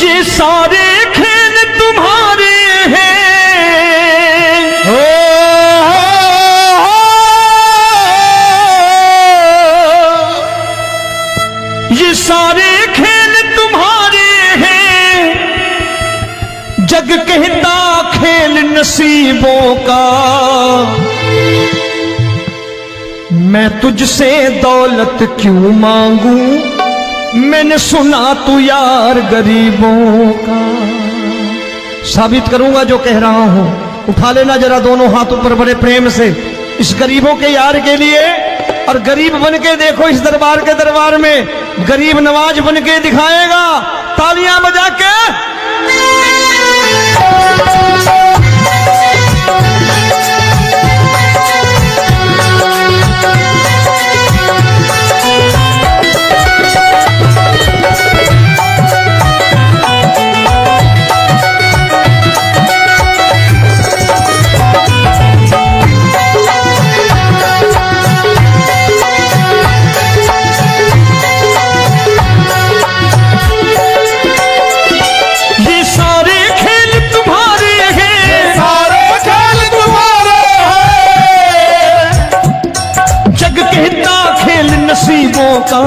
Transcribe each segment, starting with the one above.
ये सारे खेल तुम्हारे हैं, ये सारे खेल तुम्हारे हैं, जग कहता खेल नसीबों का। मैं तुझसे दौलत क्यों मांगू, मैंने सुना तू यार गरीबों का। साबित करूंगा जो कह रहा हूं। उठा लेना जरा दोनों हाथ ऊपर बड़े प्रेम से इस गरीबों के यार के लिए। और गरीब बन के देखो इस दरबार के दरबार में, गरीब नवाज बन के दिखाएगा, तालियां बजा के। नसीबों का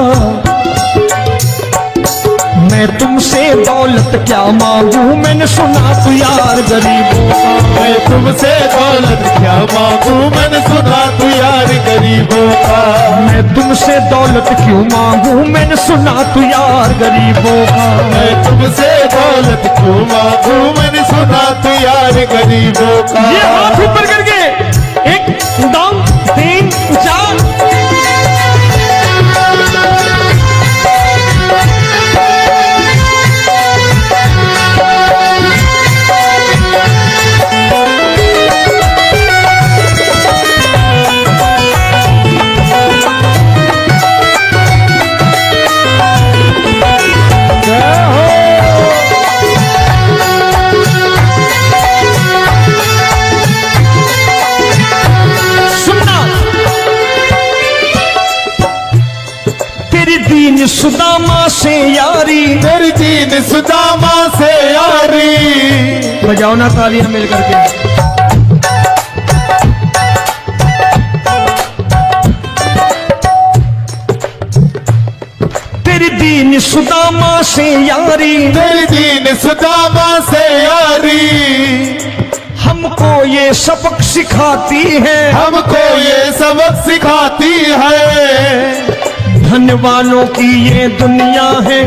मैं तुमसे दौलत क्या मांगू, मैंने सुना तू यार गरीबों का। मैं तुमसे दौलत क्या मांगू, मैंने सुना तू यार गरीबों का। मैं तुमसे दौलत क्यों मांगू, मैंने सुना तू यार गरीबों का। मैं तुमसे दौलत क्यों मांगू, मैंने सुना तू यार गरीबों का। ये हाथ ऊपर करके 1 2 3 4। सुदामा से यारी, तेरी दीन सुदामा से यारी। बजाओ ना तालियां मिल करके। तेरी दीन सुदामा से यारी, तेरी दीन सुदामा से यारी। हमको ये सबक सिखाती है, हमको ये सबक सिखाती है। धनवानों की ये दुनिया है,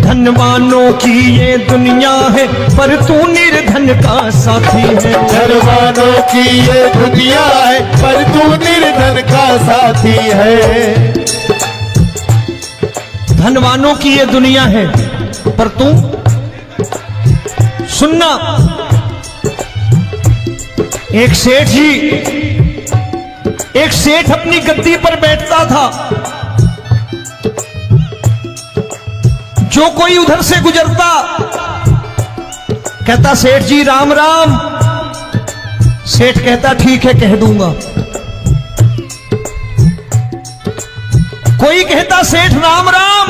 धनवानों की ये दुनिया है, पर तू निर्धन का साथी है। धनवानों की ये दुनिया है, पर तू निर्धन का साथी है। धनवानों की ये दुनिया है, पर तू सुनना। एक सेठ अपनी गद्दी पर बैठता था। जो कोई उधर से गुजरता कहता सेठ जी राम राम। सेठ कहता ठीक है कह दूंगा। कोई कहता सेठ राम राम।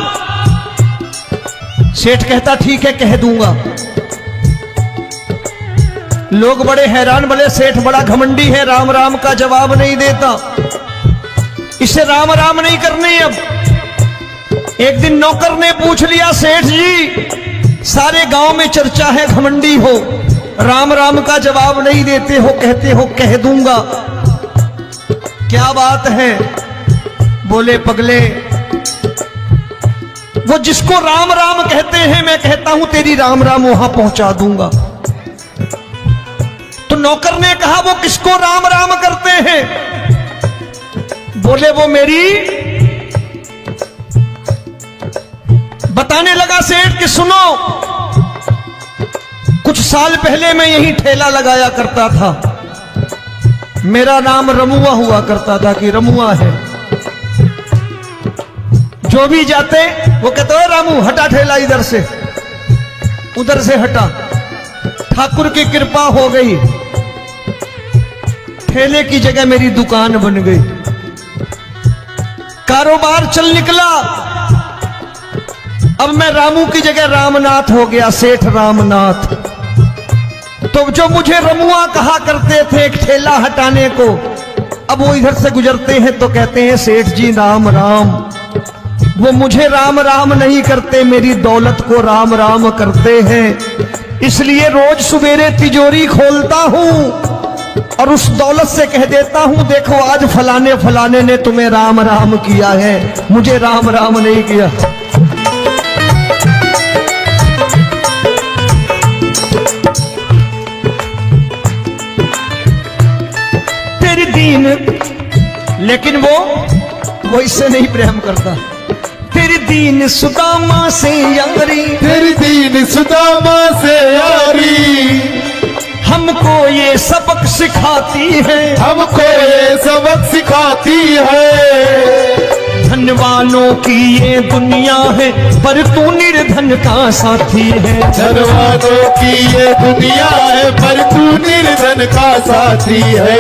सेठ कहता ठीक है कह दूंगा। लोग बड़े हैरान, बोले सेठ बड़ा घमंडी है, राम राम का जवाब नहीं देता, इसे राम राम नहीं करनी। अब एक दिन नौकर ने पूछ लिया सेठ जी सारे गांव में चर्चा है घमंडी हो, राम राम का जवाब नहीं देते हो, कहते हो कह दूंगा, क्या बात है? बोले पगले वो जिसको राम राम कहते हैं मैं कहता हूं तेरी राम राम वहां पहुंचा दूंगा। तो नौकर ने कहा वो किसको राम राम करते हैं? बोले वो मेरी। बताने लगा सेठ कि सुनो, कुछ साल पहले मैं यही ठेला लगाया करता था, मेरा नाम रमुआ हुआ करता था कि रमुआ है। जो भी जाते वो कहते हो रामू हटा ठेला इधर से, उधर से हटा। ठाकुर की कृपा हो गई, ठेले की जगह मेरी दुकान बन गई, कारोबार चल निकला। अब मैं रामू की जगह रामनाथ हो गया, सेठ रामनाथ। तो जो मुझे रमुआ कहा करते थे एक ठेला हटाने को, अब वो इधर से गुजरते हैं तो कहते हैं सेठ जी राम राम। वो मुझे राम राम नहीं करते, मेरी दौलत को राम राम करते हैं। इसलिए रोज सवेरे तिजोरी खोलता हूं और उस दौलत से कह देता हूं, देखो आज फलाने फलाने ने तुम्हें राम राम किया है, मुझे राम राम नहीं किया। तेरी दीन, लेकिन वो इससे नहीं प्रेम करता। तेरी दीन सुदामा से यारी, तेरी दीन सुदामा से यारी, हमको ये सबक सिखाती है, हमको ये सबक सिखाती है। धनवानों की ये दुनिया है, पर तू निर्धन का साथी है। धनवानों की ये दुनिया है, पर तू निर्धन का साथी है।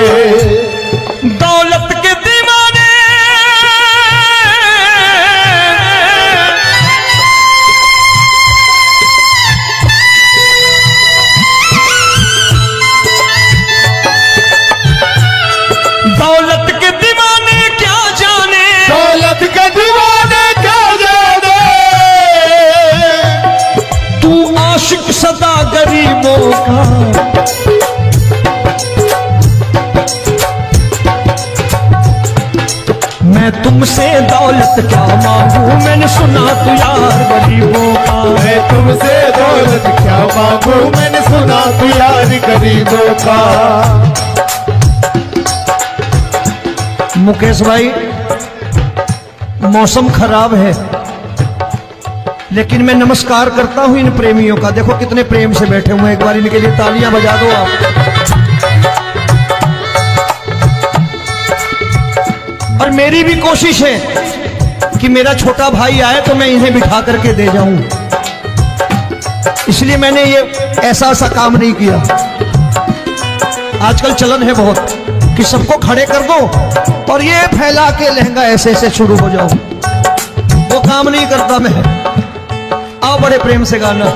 दौलत के दीवाने दौलत के दीवाने क्या जाने, दौलत के दीवाने क्या जाने, तू आशिक सदा गरीबों का। मैं तुमसे दौलत क्या मांगू, मैंने सुना तू यार गरीबों का। मैं तुमसे दौलत क्या मांगू, मैंने सुना तू यार गरीबों का। मुकेश भाई, मौसम खराब है, लेकिन मैं नमस्कार करता हूं इन प्रेमियों का। देखो कितने प्रेम से बैठे हुए हैं, एक बार इनके लिए तालियां बजा दो आप। और मेरी भी कोशिश है कि मेरा छोटा भाई आए तो मैं इन्हें बिठा करके दे जाऊं, इसलिए मैंने ये ऐसा काम नहीं किया। आजकल चलन है बहुत कि सबको खड़े कर दो और ये फैला के लहंगा ऐसे ऐसे शुरू हो जाओ, वो काम नहीं करता मैं। आओ बड़े प्रेम से गाना।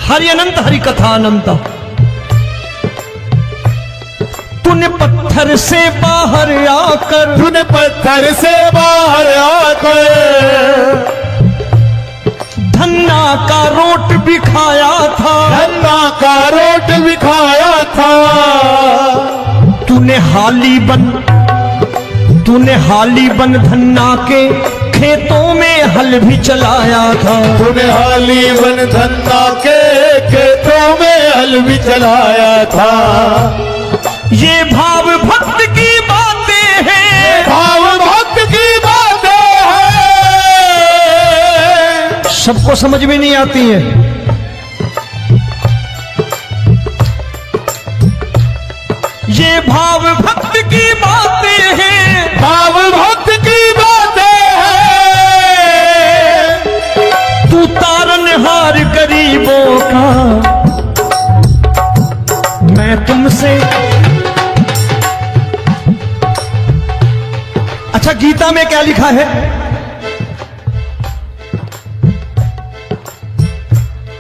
हरि अनंत हरि कथा अनंत। तूने पत्थर से बाहर आकर, तूने पत्थर से बाहर आकर धन्ना का रोट भी खाया था, धन्ना का रोट भी खाया था। तूने हाली बन धन्ना के खेतों में हल भी चलाया था। तूने हाली बन धन्ना के खेतों में हल भी चलाया था। ये भाव भक्त की बातें हैं, भाव भक्त की बातें हैं, सबको समझ में नहीं आती है। ये भाव भक्त की बातें हैं, भाव भक्त की बातें हैं। तू तारनहार गरीबों का, मैं तुमसे। अच्छा, गीता में क्या लिखा है?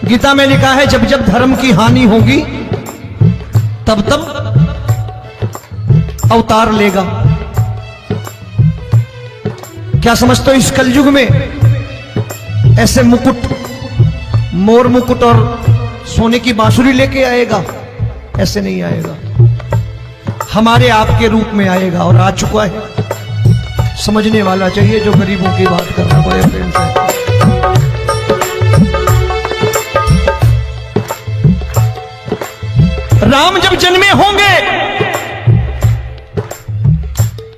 गीता में लिखा है जब जब धर्म की हानि होगी तब तब अवतार लेगा। क्या समझते हो इस कलयुग में ऐसे मुकुट, मोर मुकुट और सोने की बांसुरी लेके आएगा? ऐसे नहीं आएगा, हमारे आपके रूप में आएगा और आ चुका है। समझने वाला चाहिए जो गरीबों की बात कर रहा है प्रेम से। राम जब जन्मे होंगे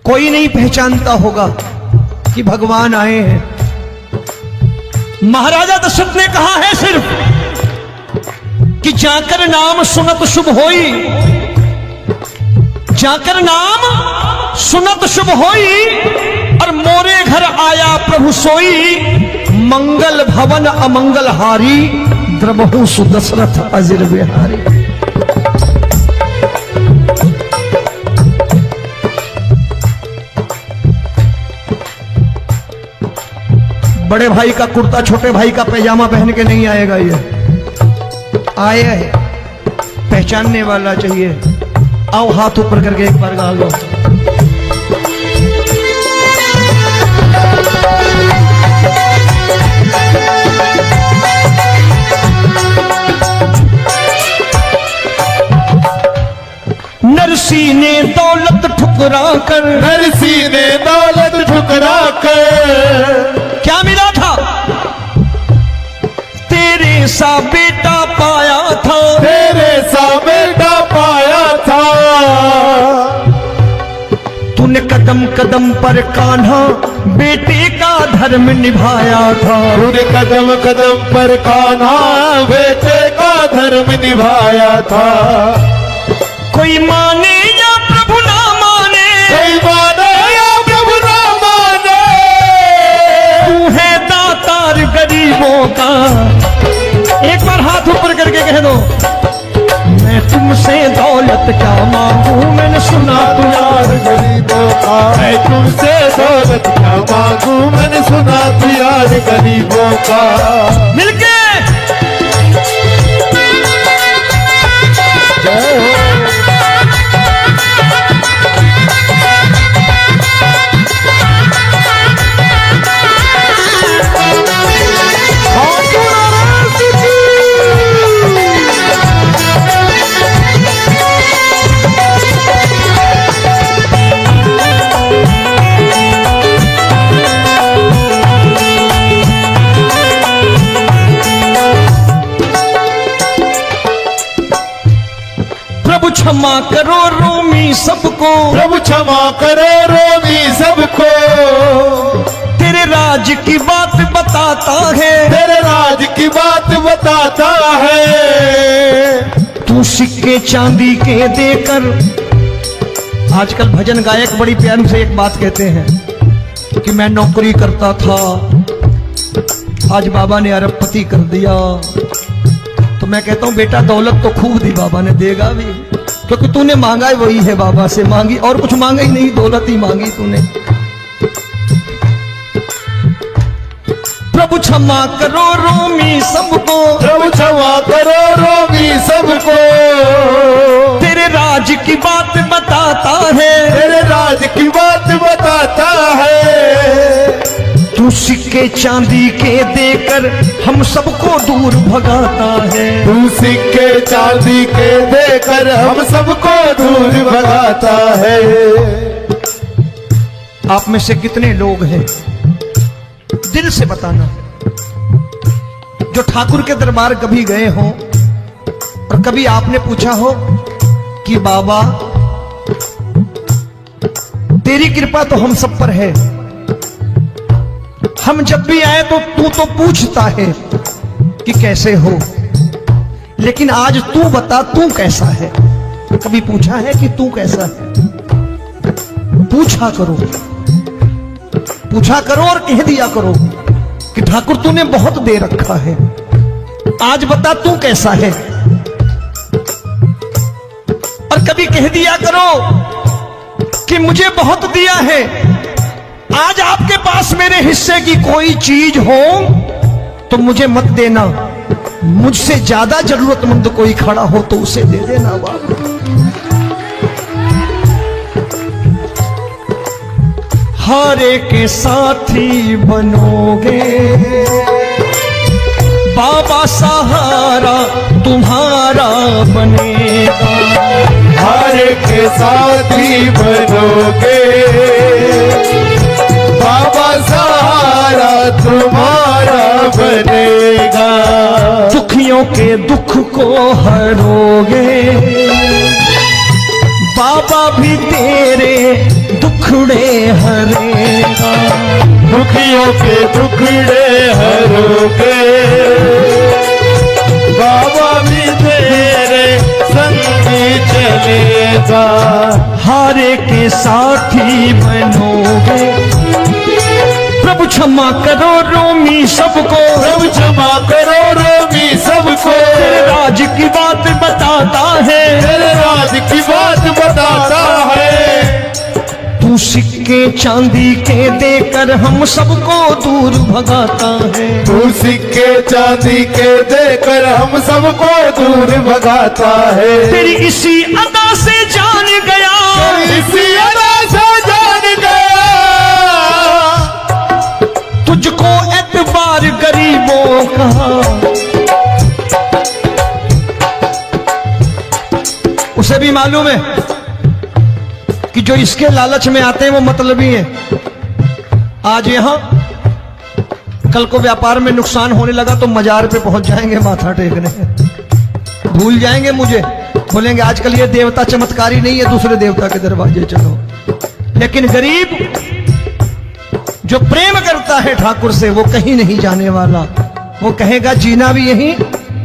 कोई नहीं पहचानता होगा, कि भगवान आए हैं। महाराजा दशरथ ने कहा है सिर्फ कि जाकर नाम सुनत शुभ होई, जाकर नाम सुनत शुभ होई, और मोरे घर आया प्रभु सोई, मंगल भवन अमंगल हारी, द्रबहु सुदशरथ अजिर बिहारी। बड़े भाई का कुर्ता छोटे भाई का पैजामा पहन के नहीं आएगा, ये आया है पहचानने वाला चाहिए। आओ हाथ ऊपर करके एक बार गा लो। नरसी ने दौलत ठुकरा कर, नरसी ने दौलत ठुकरा कर, क्या मिला था? तेरे सा बेटा पाया था, तेरे सा बेटा पाया था। तूने कदम कदम पर कान्हा बेटे का धर्म निभाया था, तूने कदम कदम पर कान्हा बेटे का धर्म निभाया था। कोई माने या प्रभु ना माने, कोई माने या प्रभु ना माने, तू है दातार गरीबों का। एक बार हाथ ऊपर करके कह दो, मैं तुमसे दौलत क्या मांगू, मैंने सुना तू यार गरीबों का। मैं तुमसे दौलत क्या मांगू, मैंने सुना तू यार गरीबों का। मिलके क्षमा करो रोमी सबको, प्रभु क्षमा करो रोमी सबको। तेरे राज की बात बताता है, तेरे राज की बात बताता है। तू सिक्के चांदी के देकर, आजकल भजन गायक बड़ी प्यार से एक बात कहते हैं कि मैं नौकरी करता था, आज बाबा ने अरबपति कर दिया। तो मैं कहता हूं बेटा दौलत तो खूब दी बाबा ने, देगा भी, क्योंकि तूने मांगा है वही है, बाबा से मांगी और कुछ मांगा ही नहीं, दौलत ही मांगी तूने। प्रभु क्षमा करो रोमी सबको, प्रभु क्षमा करो रोमी सबको। तेरे राज की बात बताता है, तेरे राज की बात बताता है। तू सिक्के चांदी के देकर हम सबको दूर भगाता है, तू सिक्के चांदी के देकर हम सबको दूर भगाता है। आप में से कितने लोग हैं, दिल से बताना, जो ठाकुर के दरबार कभी गए हो और कभी आपने पूछा हो कि बाबा तेरी कृपा तो हम सब पर है, हम जब भी आए तो तू तो पूछता है कि कैसे हो, लेकिन आज तू बता तू कैसा है। कभी पूछा है कि तू कैसा है? पूछा करो, पूछा करो और कह दिया करो कि ठाकुर तूने बहुत दे रखा है, आज बता तू कैसा है। और कभी कह दिया करो कि मुझे बहुत दिया है, आज आपके पास मेरे हिस्से की कोई चीज हो तो मुझे मत देना, मुझसे ज्यादा जरूरतमंद कोई खड़ा हो तो उसे दे देना बाबा। हारे के साथी बनोगे बाबा, सहारा तुम्हारा बनेगा। हारे के साथी बनोगे बाबा, सहारा तुम्हारा बनेगा। दुखियों के दुख को हरोगे बाबा, भी तेरे दुखड़े हरेगा। दुखियों के टुकड़े हरोगे, बाबा भी तेरे संगी चलेगा, हारे के साथी बनोगे। प्रभु क्षमा करो रोमी सबको, प्रभु क्षमा करो रोमी सबको, तेरे राज की बात बताता है, तेरे राज की बात बताता है। तू सिक्के चांदी के देकर हम सबको दूर भगाता है, तू सिक्के चांदी के देकर हम सबको दूर भगाता है। तेरी इसी अदा से जान गया, इसी अदा से जान गया, तुझको एतबार गरीबों का। उसे भी मालूम है कि जो इसके लालच में आते हैं वो मतलबी हैं। आज यहां कल को व्यापार में नुकसान होने लगा तो मजार पे पहुंच जाएंगे माथा टेकने, भूल जाएंगे मुझे, बोलेंगे आजकल ये देवता चमत्कारी नहीं है, दूसरे देवता के दरवाजे चलो। लेकिन गरीब जो प्रेम करता है ठाकुर से वो कहीं नहीं जाने वाला, वो कहेगा जीना भी यहीं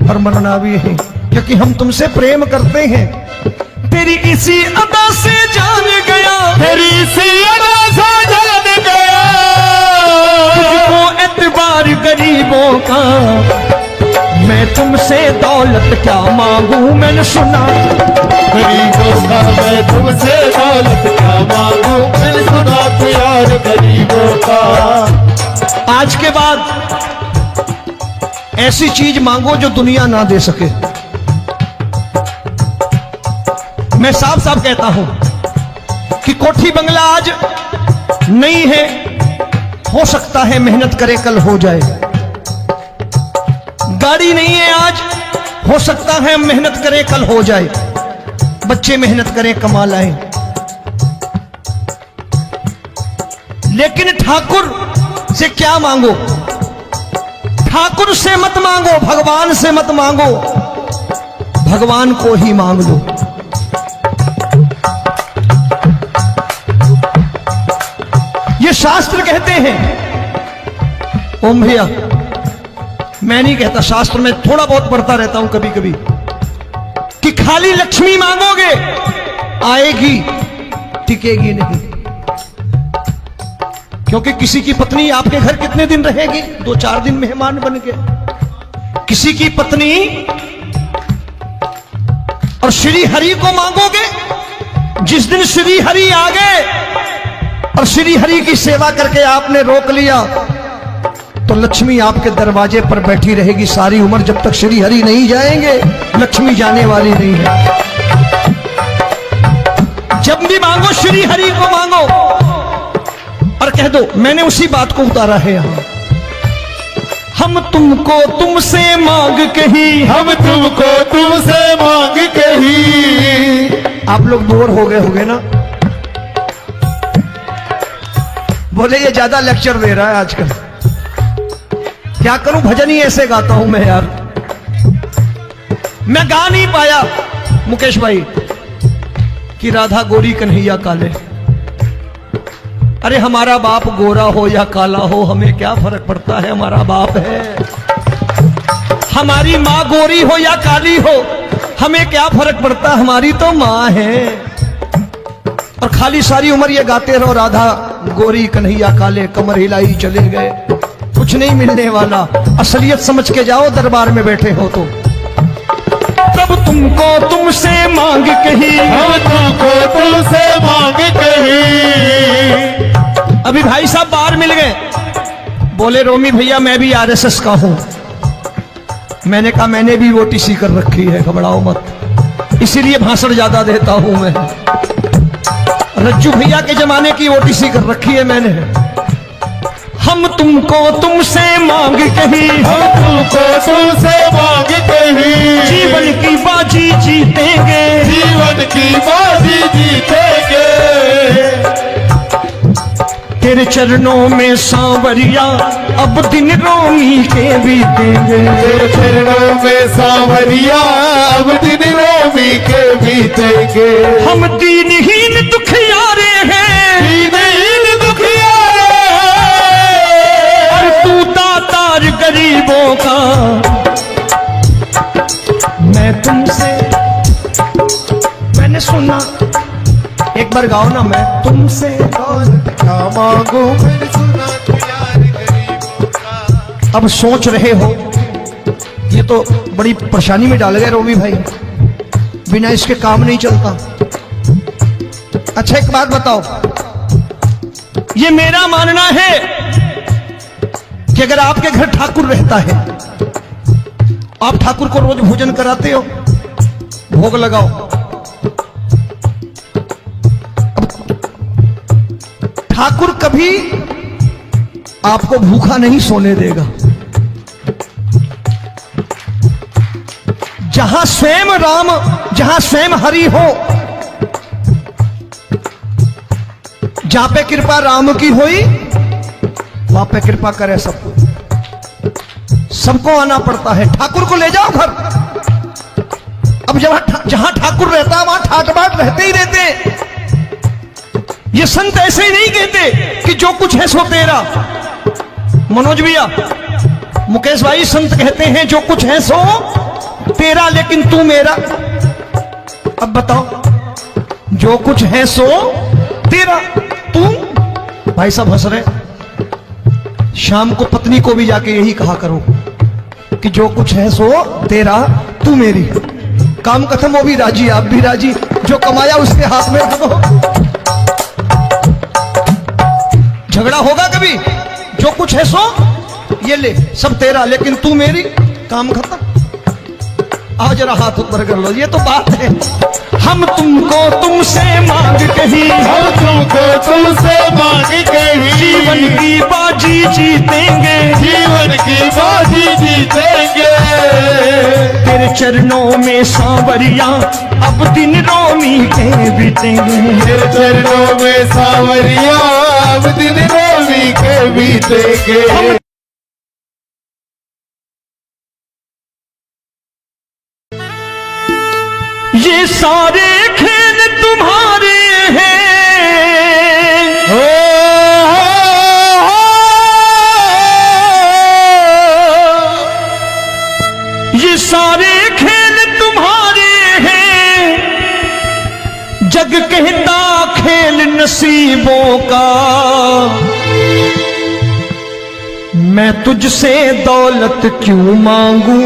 और मरना भी यहीं, क्योंकि हम तुमसे प्रेम करते हैं। तेरी इसी अदा से जान गया, तेरी इसी अदा से जान गया, तुझको एतबार गरीबों का। मैं तुमसे दौलत क्या मांगू, मैंने सुना गरीबों का मैं तुमसे दौलत क्या मांगू, मैंने सुना प्यार गरीबों का। आज के बाद ऐसी चीज मांगो जो दुनिया ना दे सके। मैं साफ साफ कहता हूं कि कोठी बंगला आज नहीं है, हो सकता है मेहनत करे कल हो जाए। गाड़ी नहीं है आज, हो सकता है मेहनत करें कल हो जाए। बच्चे मेहनत करें कमा लाएं, लेकिन ठाकुर से क्या मांगो? ठाकुर से मत मांगो, भगवान से मत मांगो, भगवान को ही मांग लो। ये शास्त्र कहते हैं, ओम भैया मैं नहीं कहता, शास्त्र में थोड़ा बहुत पढ़ता रहता हूं कभी कभी, कि खाली लक्ष्मी मांगोगे आएगी, टिकेगी नहीं। क्योंकि किसी की पत्नी आपके घर कितने दिन रहेगी? 2-4 दिन मेहमान बन के। किसी की पत्नी और श्री हरि को मांगोगे, जिस दिन श्री हरि आ गए और श्री हरि की सेवा करके आपने रोक लिया तो लक्ष्मी आपके दरवाजे पर बैठी रहेगी सारी उम्र, जब तक श्री हरि नहीं जाएंगे लक्ष्मी जाने वाली नहीं है। जब भी मांगो श्री हरि को मांगो और कह दो मैंने उसी बात को उतारा है यहां, हम तुमको तुमसे मांग कही, हम तुमको तुमसे मांग कही। आप लोग बोर हो गए होंगे ना, बोले ये ज्यादा लेक्चर दे रहा है आजकल। क्या करूं, भजन ही ऐसे गाता हूं मैं यार। मैं गा नहीं पाया मुकेश भाई कि राधा गोरी कन्हैया काले। अरे हमारा बाप गोरा हो या काला हो हमें क्या फर्क पड़ता है, हमारा बाप है। हमारी माँ गोरी हो या काली हो हमें क्या फर्क पड़ता, हमारी तो माँ है। और खाली सारी उम्र ये गाते रहो राधा गोरी कन्हैया काले, कमर हिलाई चले गए, कुछ नहीं मिलने वाला। असलियत समझ के जाओ, दरबार में बैठे हो तो। तब तुमको तुमसे मांग कही, हम तुमको तुमसे मांग कही। अभी भाई साहब बाहर मिल गए, बोले रोमी भैया मैं भी आरएसएस का हूं। मैंने कहा मैंने भी ओटीसी कर रखी है, घबराओ मत, इसीलिए भाषण ज्यादा देता हूं मैं। रज्जू भैया के जमाने की ओटीसी कर रखी है मैंने। हम तुमको तुमसे मांग कही, हम तुमको तुमसे मांग कही। जीवन की बाजी जीतेंगे, जीवन की बाजी जीतेंगे। तेरे चरणों में सांवरिया अब दिन रोमी के बीतेंगे। तेरे चरणों में सांवरिया अब दिन रोमी के बीतेंगे। हम दीनहीन दुखियारे हैं, दीनहीन दुखियारे हैं, बार गाओ ना, मैं तुमसे दौलत क्या मांगू मैंने सुना तू यार गरीबों का। अब सोच रहे हो, ये तो बड़ी परेशानी में डाल गए रोबी भाई, बिना इसके काम नहीं चलता। अच्छा एक बात बताओ, ये मेरा मानना है कि अगर आपके घर ठाकुर रहता है, आप ठाकुर को रोज भोजन कराते हो, भोग लगाओ, ठाकुर कभी आपको भूखा नहीं सोने देगा। जहां स्वयं राम, जहां स्वयं हरि हो, जहां पे कृपा राम की हुई, वहां पे कृपा करे सबको, सबको आना पड़ता है। ठाकुर को ले जाओ घर। अब जहां ठाकुर रहता है वहां ठाट बाट रहते ही रहते। ये संत ऐसे ही नहीं कहते कि जो कुछ है सो तेरा। मनोज भैया, मुकेश भाई, संत कहते हैं जो कुछ है सो तेरा लेकिन तू मेरा। अब बताओ, जो कुछ है सो तेरा, तू। भाई साहब हंस रहे। शाम को पत्नी को भी जाके यही कहा करो कि जो कुछ है सो तेरा, तू मेरी। काम खत्म, वो भी राजी, आप भी राजी, जो कमाया उसके हाथ में रख दो। झगड़ा होगा कभी? जो कुछ है सो ये ले, सब तेरा लेकिन तू मेरी, काम खत्म। आओ जरा हाथ ऊपर कर लो, ये तो बात है। हम तुमको तुमसे मांग कहीं, हम तुमको तुमसे मांग कहीं, जीवन की बाजी जीतेंगे, जीवन की बाजी जीतेंगे। तेरे चरणों में सांवरिया अब दिन रोमी के बीतेंगे। तेरे चरणों में सांवरिया अब दिन रोमी के बीतेंगे। ये सारे खेल तुम्हारे हैं, ये सारे खेल तुम्हारे हैं, जग कहता खेल नसीबों का। मैं तुझसे दौलत क्यों मांगू,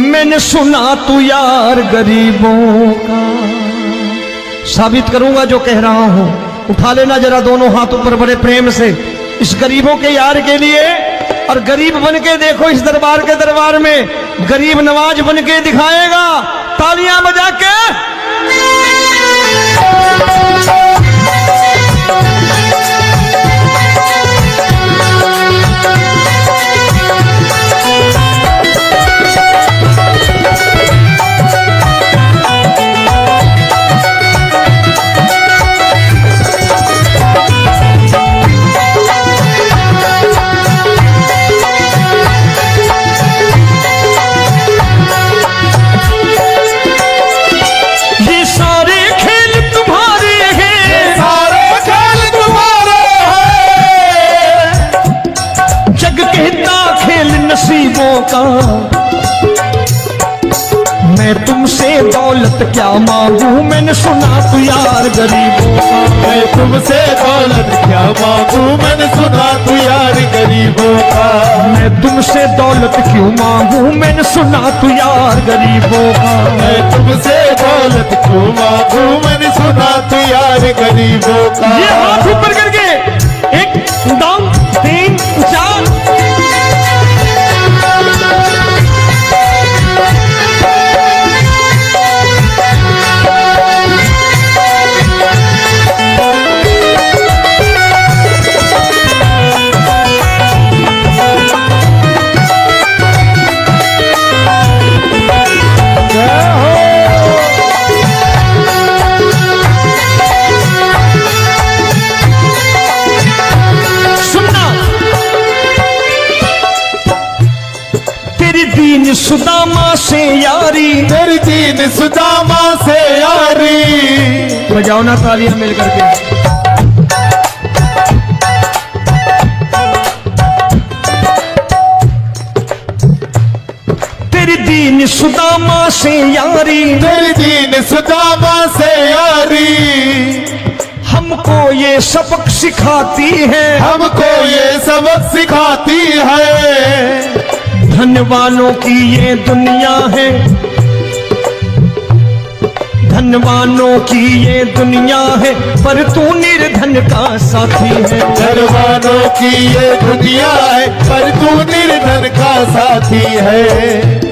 मैंने सुना तू यार गरीबों का। साबित करूंगा जो कह रहा हूं। उठा लेना जरा दोनों हाथ ऊपर बड़े प्रेम से, इस गरीबों के यार के लिए। और गरीब बन के देखो इस दरबार के दरबार में, गरीब नवाज बन के दिखाएगा, तालियां बजा के। नसीबों का। मैं तुमसे दौलत क्या मांगू, मैंने सुना तू यार गरीबों का। मैं तुमसे दौलत क्या मांगू, मैंने सुना तू यार गरीबों का। मैं तुमसे दौलत क्यों मांगू, मैंने सुना तू यार गरीबों का। मैं तुमसे दौलत क्यों मांगू, मैंने सुना तू यार गरीबों का। ये हाथ ऊपर करके, 1 2 3 4। सुदामा से यारी, तेरी दीन सुदामा से यारी। बजाओ ना तालियां मिल करके। तेरी दीन सुदामा से यारी, तेरी दीन सुदामा से यारी, हमको ये सबक सिखाती है, हमको ये सबक सिखाती है। धनवानों की ये दुनिया है, धनवानों की ये दुनिया है, पर तू निर्धन का साथी है। धनवानों की ये दुनिया है, पर तू निर्धन का साथी है।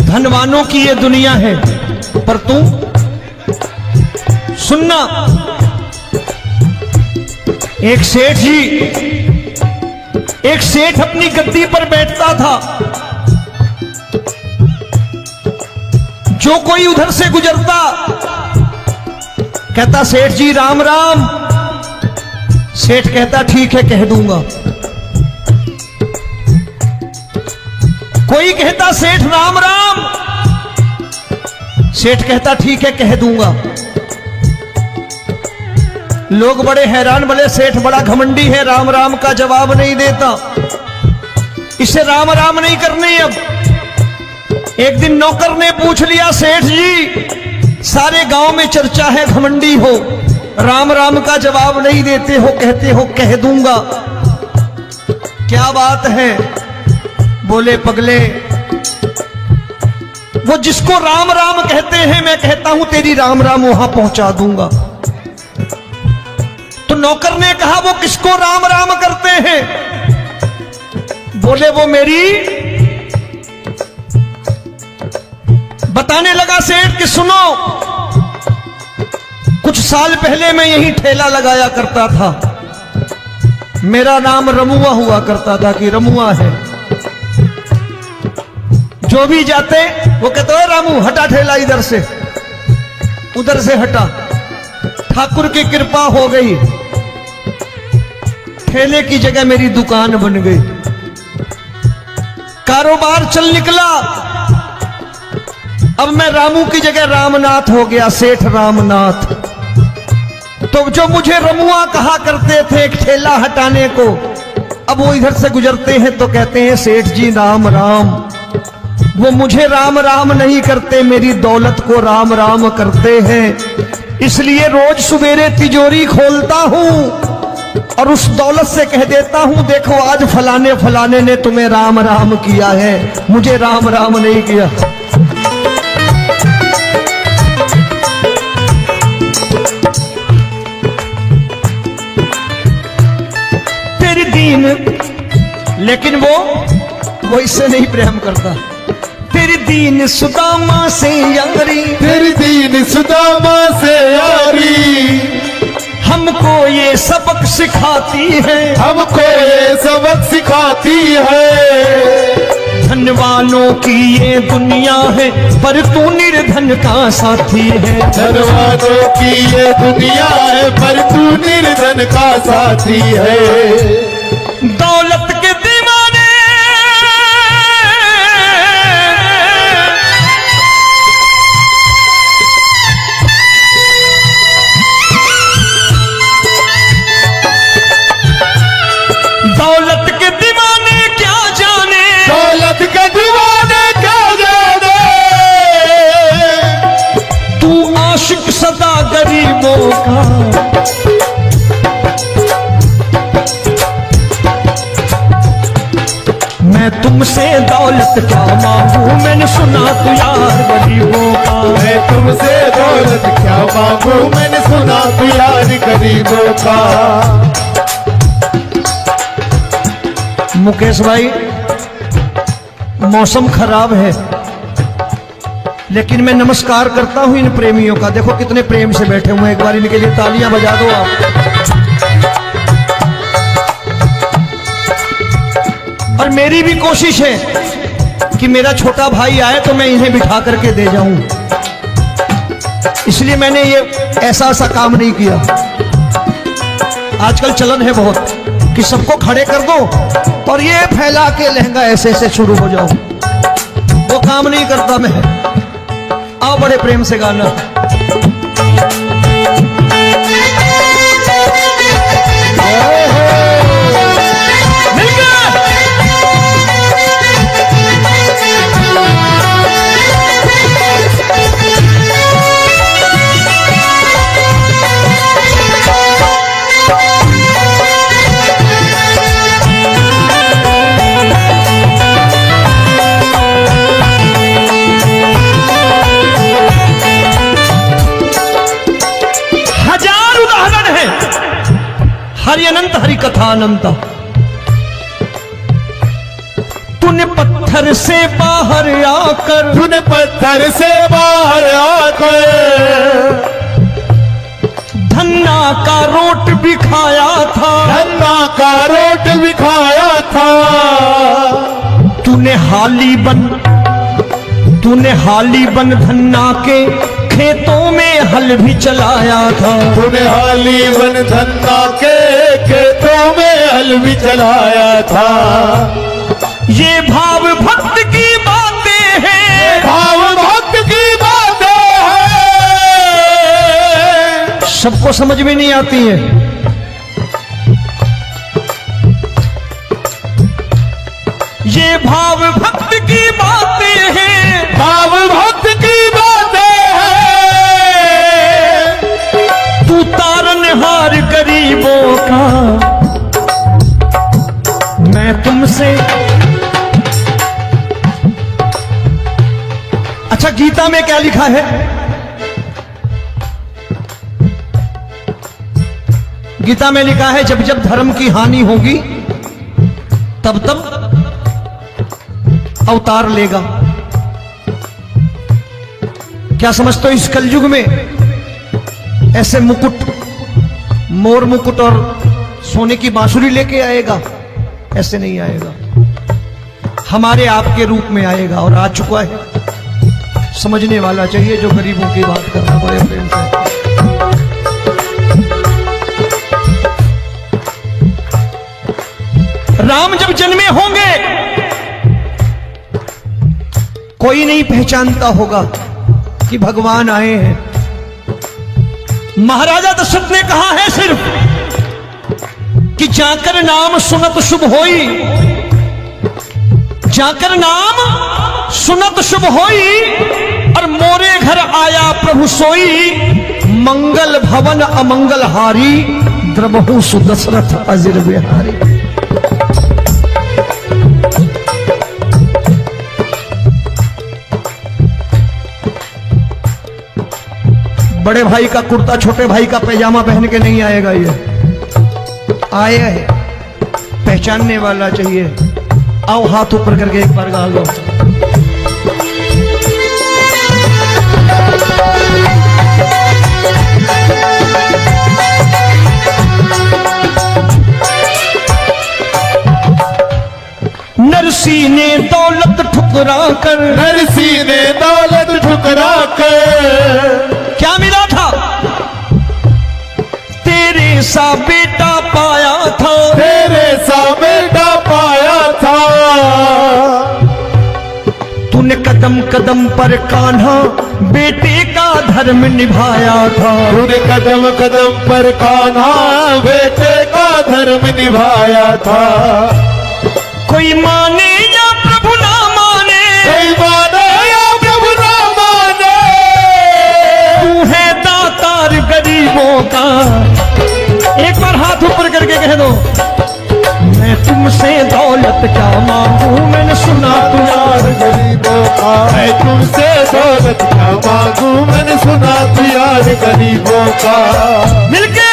धनवानों की ये दुनिया है, पर तू सुनना। एक सेठ जी, एक सेठ अपनी गद्दी पर बैठता था। जो कोई उधर से गुजरता कहता सेठ जी राम राम। सेठ कहता ठीक है कह दूंगा। कोई कहता सेठ राम राम। सेठ कहता ठीक है कह दूंगा। लोग बड़े हैरान, बोले सेठ बड़ा घमंडी है, राम राम का जवाब नहीं देता, इसे राम राम नहीं करनी। अब एक दिन नौकर ने पूछ लिया, सेठ जी सारे गांव में चर्चा है घमंडी हो, राम राम का जवाब नहीं देते हो, कहते हो कह दूंगा, क्या बात है? बोले पगले, वो जिसको राम राम कहते हैं मैं कहता हूं तेरी राम राम वहां पहुंचा दूंगा। तो नौकर ने कहा वो किसको राम राम करते हैं? बोले वो मेरी। बताने लगा सेठ कि सुनो, कुछ साल पहले मैं यही ठेला लगाया करता था, मेरा नाम रमुआ हुआ करता था कि रमुआ है। जो भी जाते वो कहते हो रामू हटा ठेला इधर से, उधर से हटा। ठाकुर की कृपा हो गई, ठेले की जगह मेरी दुकान बन गई, कारोबार चल निकला। अब मैं रामू की जगह रामनाथ हो गया, सेठ रामनाथ। तो जो मुझे रमुआ कहा करते थे एक ठेला हटाने को, अब वो इधर से गुजरते हैं तो कहते हैं सेठ जी राम राम। वो मुझे राम राम नहीं करते, मेरी दौलत को राम राम करते हैं। इसलिए रोज सवेरे तिजोरी खोलता हूं और उस दौलत से कह देता हूं देखो आज फलाने फलाने ने तुम्हें राम राम किया है, मुझे राम राम नहीं किया। तेरी दीन, लेकिन वो इससे नहीं प्रेम करता। तेरी दीन सुदामा से यारी, तेरी दीन सुदामा से यारी, हमको ये सबक सिखाती है, हमको ये सबक सिखाती है। धनवानों की ये दुनिया है, पर तू निर्धन का साथी है। धनवानों की ये दुनिया है, पर तू निर्धन का साथी है। दौलत के दीवाने दौलत के दीवाने क्या जाने, दौलत के दीवाने क्या जाने, तू आशिक सदा गरीबों का। मैं तुमसे दौलत क्या मांगू, मैंने सुना तू यार गरीबों का। मैं तुमसे दौलत क्या मांगू, मैंने सुना तू यार गरीबों का। मुकेश भाई मौसम खराब है, लेकिन मैं नमस्कार करता हूं इन प्रेमियों का। देखो कितने प्रेम से बैठे हुए हैं, एक बार इनके लिए तालियां बजा दो आप। और मेरी भी कोशिश है कि मेरा छोटा भाई आए तो मैं इन्हें बिठा करके दे जाऊं, इसलिए मैंने ये ऐसा काम नहीं किया। आजकल चलन है बहुत कि सबको खड़े कर दो और ये फैला के लहंगा ऐसे ऐसे शुरू हो जाओ, वो काम नहीं करता मैं। आओ बड़े प्रेम से गाना। हरि अनंत हरि कथा अनंत। तूने पत्थर से बाहर आकर, तूने पत्थर से बाहर आकर धन्ना का रोट भी खाया था, धन्ना का रोट भी खाया था। तूने हाली बन धन्ना के खेतों में हल भी चलाया था। तूने हाली बन धन्ना के खेतों में हल भी चलाया था। ये भाव भक्त की बातें हैं, भाव भक्त की बातें हैं, सबको समझ में नहीं आती है। ये भाव भक्त की बातें हैं, भाव भक्त की बातें हैं। तू तारनहार गरीबों का, मैं तुमसे। अच्छा, गीता में क्या लिखा है? गीता में लिखा है जब जब धर्म की हानि होगी तब तब अवतार लेगा। क्या समझते हो इस कलयुग में ऐसे मुकुट, मोर मुकुट और सोने की बांसुरी लेके आएगा? ऐसे नहीं आएगा, हमारे आपके रूप में आएगा और आ चुका है। समझने वाला चाहिए जो गरीबों की बात करना बड़े प्रेम से। राम जब जन्मे होंगे कोई नहीं पहचानता होगा कि भगवान आए हैं। महाराजा दशरथ ने कहा है सिर्फ कि जाकर नाम सुनत शुभ होई, जाकर नाम सुनत शुभ होई, और मोरे घर आया प्रभु सोई, मंगल भवन अमंगल हारी, द्रबहु सुदशरथ अजिर बिहारी। बड़े भाई का कुर्ता छोटे भाई का पैजामा पहन के नहीं आएगा, ये आया है, पहचानने वाला चाहिए। आओ हाथ ऊपर करके एक बार गा लो। नरसी ने दौलत ठुकरा कर, नरसी ने दौलत ठुकरा कर क्या मिला था? तेरे सा बेटा पाया था, तेरे सा बेटा पाया था। तूने कदम कदम पर कान्हा बेटे का धर्म निभाया था। तूने कदम कदम पर कान्हा बेटे का धर्म निभाया था। कोई माने या प्रभु ना माने, कोई माने या प्रभु ना माने, तू है दातार गरीबों का। एक बार हाथ ऊपर करके कह दो, मैं तुमसे दौलत क्या मांगू, मैंने सुना तू यार गरीबों का। मैं तुमसे दौलत क्या मांगू, मैंने सुना तू यार गरीबों का। मिलके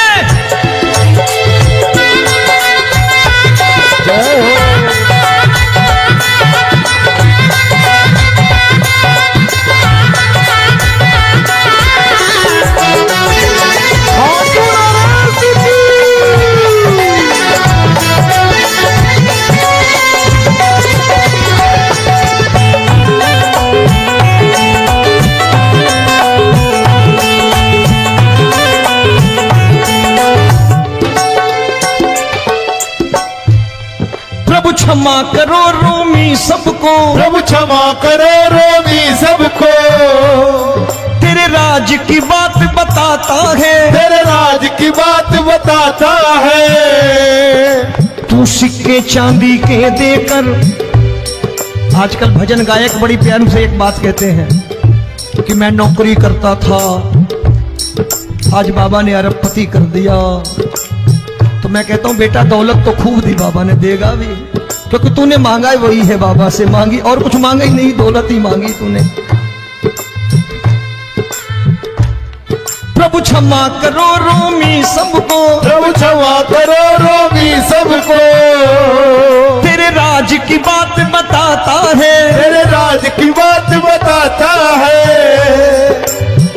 जय हो। क्षमा करो रोमी सबको, प्रभु क्षमा करो रोमी सबको। तेरे राज की बात बताता है, तेरे राज की बात बताता है। तू सिक्के चांदी के देकर। आजकल भजन गायक बड़ी प्यार से एक बात कहते हैं कि मैं नौकरी करता था, आज बाबा ने अरबपति कर दिया। तो मैं कहता हूं बेटा दौलत तो खूब दी बाबा ने, देगा भी, क्योंकि तूने मांगा ही वही है, बाबा से मांगी और कुछ मांगा ही नहीं, दौलत ही मांगी तूने। प्रभु क्षमा करो रोमी सबको, प्रभु क्षमा करो की बात बताता है, तेरे राज की बात बताता है।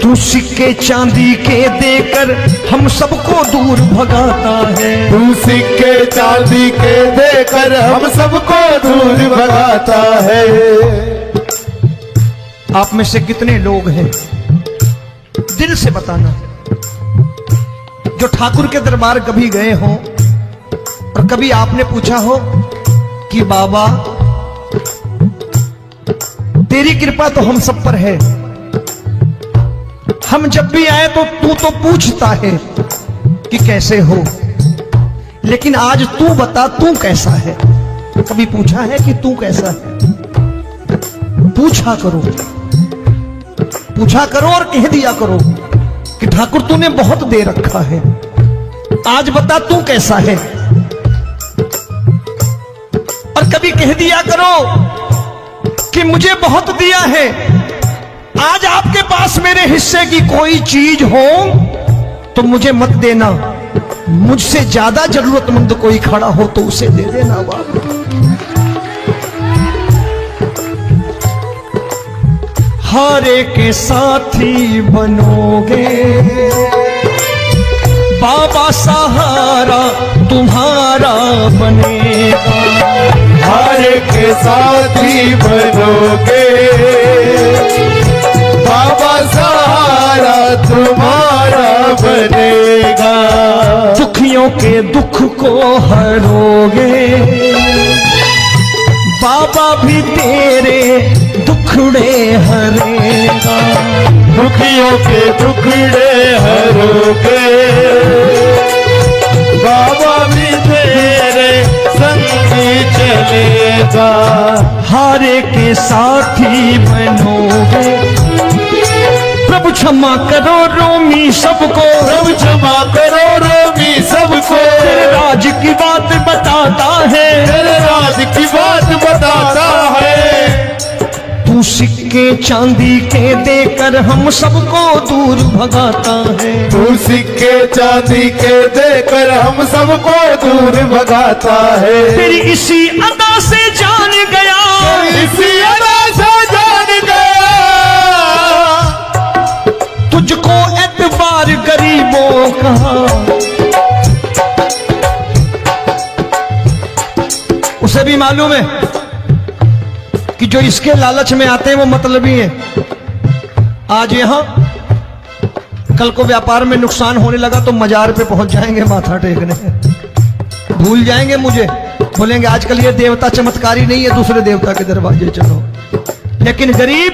तू सिक्के चांदी के देकर हम सबको दूर भगाता है। तू सिक्के चांदी के देकर हम सबको दूर भगाता है। आप में से कितने लोग हैं, दिल से बताना, जो ठाकुर के दरबार कभी गए हो और कभी आपने पूछा हो कि बाबा तेरी कृपा तो हम सब पर है, हम जब भी आए तो तू तो पूछता है कि कैसे हो, लेकिन आज तू बता तू कैसा है। कभी पूछा है कि तू कैसा है? पूछा करो, पूछा करो और कह दिया करो कि ठाकुर तूने बहुत दे रखा है, आज बता तू कैसा है। और कभी कह दिया करो कि मुझे बहुत दिया है, आज आपके पास मेरे हिस्से की कोई चीज हो तो मुझे मत देना, मुझसे ज्यादा जरूरतमंद कोई खड़ा हो तो उसे दे देना बाबा। हारे के साथी बनोगे बाबा, सहारा तुम्हारा बनेगा। हारे के साथी बनोगे बाबा, सहारा तुम्हारा बनेगा। दुखियों के दुख को हरोगे बाबा, भी तेरे दुखड़े हरेगा। दुखियों के दुखड़े हरोगे बाबा, भी तेरे संग चलेगा। हारे के साथी बनोगे, प्रभु क्षमा करो रोमी सबको, प्रभु क्षमा करो रोमी सबको। तेरे राज की बात बताता है, तेरे राज की बात बताता है। तू सिक्के चांदी के देकर हम सबको दूर भगाता है। तू सिक्के चांदी के देकर हम सबको दूर भगाता है। तेरी इसी अदा से जान गया, इसी अदा से जान गया, तुझको एतबार गरीबों का। उसे भी मालूम है कि जो इसके लालच में आते हैं वो मतलबी हैं। आज यहां कल को व्यापार में नुकसान होने लगा तो मजार पे पहुंच जाएंगे माथा टेकने, भूल जाएंगे मुझे, बोलेंगे आजकल ये देवता चमत्कारी नहीं है, दूसरे देवता के दरवाजे चलो। लेकिन गरीब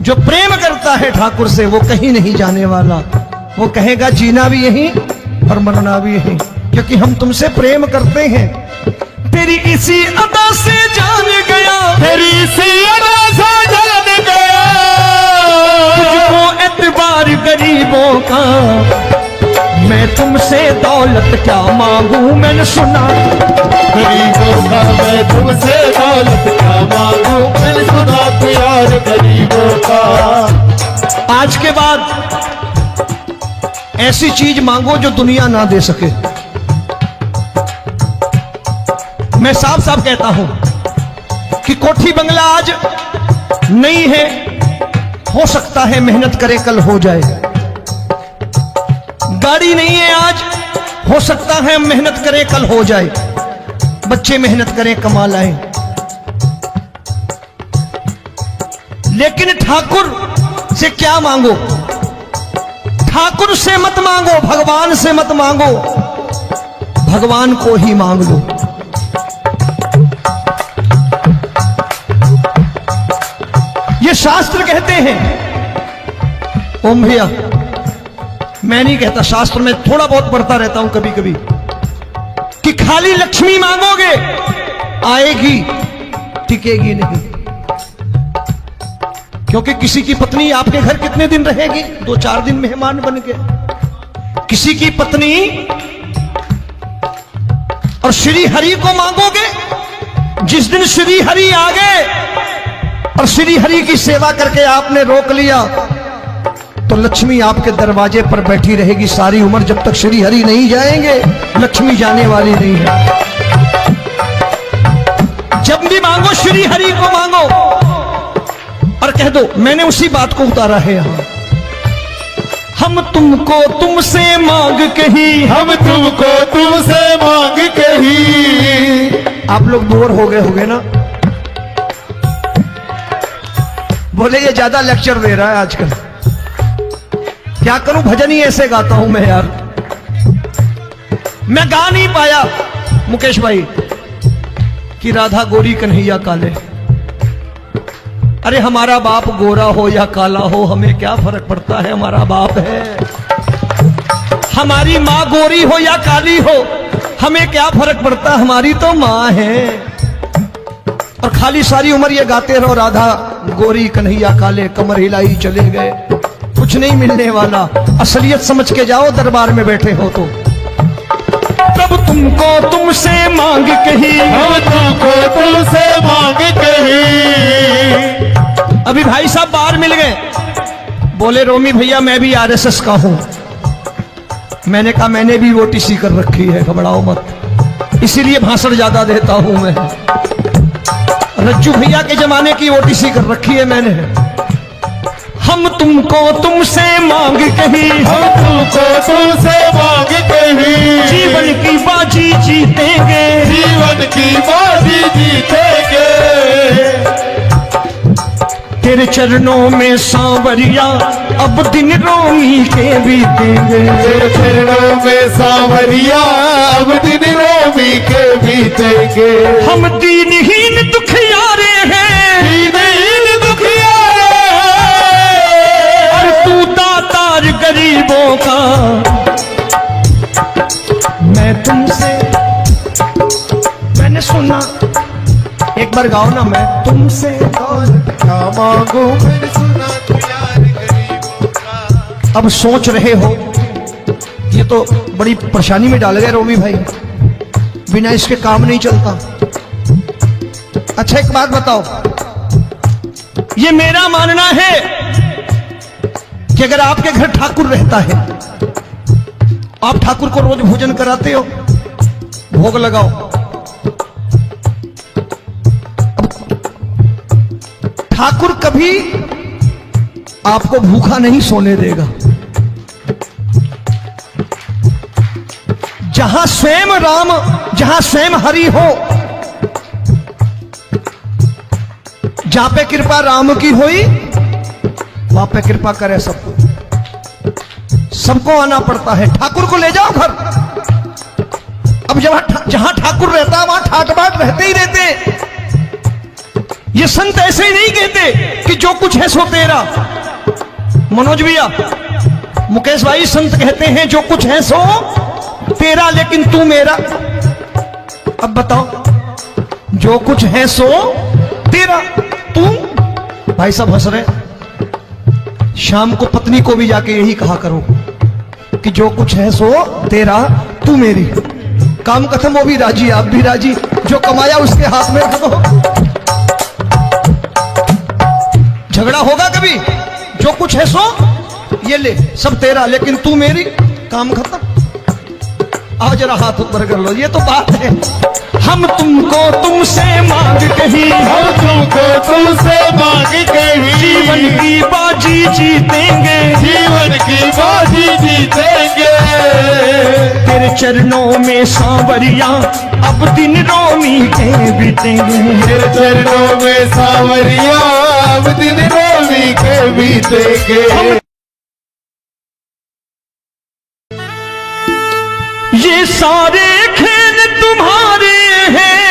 जो प्रेम करता है ठाकुर से वो कहीं नहीं जाने वाला, वो कहेगा जीना भी यहीं और मरना भी यहीं, क्योंकि हम तुमसे प्रेम करते हैं। तेरी इसी अदा से जान गया, तेरी इसी अदा से जान गया, तुझको एतबार गरीबों का। मैं तुमसे दौलत क्या मांगू, मैंने सुना गरीबों का मैं तुमसे दौलत क्या मांगू, मैंने सुना प्यार गरीबों का। आज के बाद ऐसी चीज मांगो जो दुनिया ना दे सके। मैं साफ साफ कहता हूं कि कोठी बंगला आज नहीं है, हो सकता है मेहनत करे कल हो जाए। गाड़ी नहीं है आज, हो सकता है मेहनत करे कल हो जाए। बच्चे मेहनत करें कमा लाएं, लेकिन ठाकुर से क्या मांगो? ठाकुर से मत मांगो, भगवान से मत मांगो, भगवान को ही मांग लो। ये शास्त्र कहते हैं। ओम भैया, मैं नहीं कहता, शास्त्र में थोड़ा बहुत पढ़ता रहता हूं कभी कभी, कि खाली लक्ष्मी मांगोगे आएगी, टिकेगी नहीं। क्योंकि किसी की पत्नी आपके घर कितने दिन रहेगी? 2-4 दिन मेहमान बन के। किसी की पत्नी और श्री हरि को मांगोगे, जिस दिन श्री हरि आ गए और श्री हरि की सेवा करके आपने रोक लिया तो लक्ष्मी आपके दरवाजे पर बैठी रहेगी सारी उम्र। जब तक श्री हरि नहीं जाएंगे लक्ष्मी जाने वाली नहीं है। जब भी मांगो श्री हरि को मांगो और कह दो मैंने उसी बात को उतारा है यहां। हम तुमको तुमसे मांग कही, हम तुमको तुमसे मांग कही। आप लोग बोर हो गए होंगे ना, बोले ये ज्यादा लेक्चर दे रहा है आजकल। क्या करूं, भजन ही ऐसे गाता हूं मैं यार। मैं गा नहीं पाया मुकेश भाई कि राधा गोरी कन्हैया काले। अरे हमारा बाप गोरा हो या काला हो हमें क्या फर्क पड़ता है, हमारा बाप है। हमारी माँ गोरी हो या काली हो हमें क्या फर्क पड़ता, हमारी तो माँ है। और खाली सारी उम्र ये गाते रहो राधा गोरी कन्हैया काले, कमर हिलाई चले गए, कुछ नहीं मिलने वाला। असलियत समझ के जाओ दरबार में बैठे हो तो। तब तुमको तुमसे मांग कही, हम तुमको तुमसे मांग कही। अभी भाई साहब बाहर मिल गए, बोले रोमी भैया मैं भी आरएसएस का हूं। मैंने कहा मैंने भी ओटीसी कर रखी है, घबराओ मत, इसीलिए भाषण ज्यादा देता हूं मैं। रज्जू भैया के जमाने की ओटीसी कर रखी है मैंने। हम तुमको तुमसे मांग कही, हम तुमको तुमसे मांग कही। जीवन की बाजी जीतेंगे, जीवन की बाजी जीतेंगे। तेरे चरणों में सांवरिया अब दिन रोमी के बीतेंगे। तेरे चरणों में सांवरिया अब दिन रोमी के बीतेंगे। हम दीनहीन दुखियारे हैं, दीनहीन दुखियारे और तू दातार गरीबों का। मैं तुमसे, मैंने सुना, एक बार गाओ ना, मैं तुमसे क्या मांगू मैंने सुना तू यार गरीबों का। अब सोच रहे हो ये तो बड़ी परेशानी में डाल गए रोमी भाई, बिना इसके काम नहीं चलता। अच्छा एक बात बताओ, ये मेरा मानना है कि अगर आपके घर ठाकुर रहता है, आप ठाकुर को रोज भोजन कराते हो, भोग लगाओ, ठाकुर कभी आपको भूखा नहीं सोने देगा। जहां स्वयं राम, जहां स्वयं हरि हो, जहां पे कृपा राम की हुई वहां पे कृपा करे सबको। सबको आना पड़ता है, ठाकुर को ले जाओ घर। अब जहां ठाकुर रहता है वहां ठाट बाट रहते ही रहते। ये संत ऐसे ही नहीं कहते कि जो कुछ है सो तेरा। मनोज भैया, मुकेश भाई, संत कहते हैं जो कुछ है सो तेरा लेकिन तू मेरा। अब बताओ, जो कुछ है सो तेरा, तू। भाई साहब हंस रहे। शाम को पत्नी को भी जाके यही कहा करो कि जो कुछ है सो तेरा, तू मेरी। काम खत्म, वो भी राजी, आप भी राजी। जो कमाया उसके हाथ में रख दो। झगड़ा होगा कभी, जो कुछ है सो ये ले, सब तेरा लेकिन तू मेरी, काम खत्म। आओ जरा हाथ ऊपर कर लो, ये तो बात है। हम तुमको तुमसे मांग कही, हम तुमको तुमसे मांग कही। जीवन की बाजी जीतेंगे, जीवन की बाजी जीतेंगे। तेरे चरणों में सांवरिया अब दिन रोमी के बीतेंगे। तेरे चरणों में सांवरिया अब दिन रोमी के बीतेंगे। ये सारे खेल तुम्हारे हैं,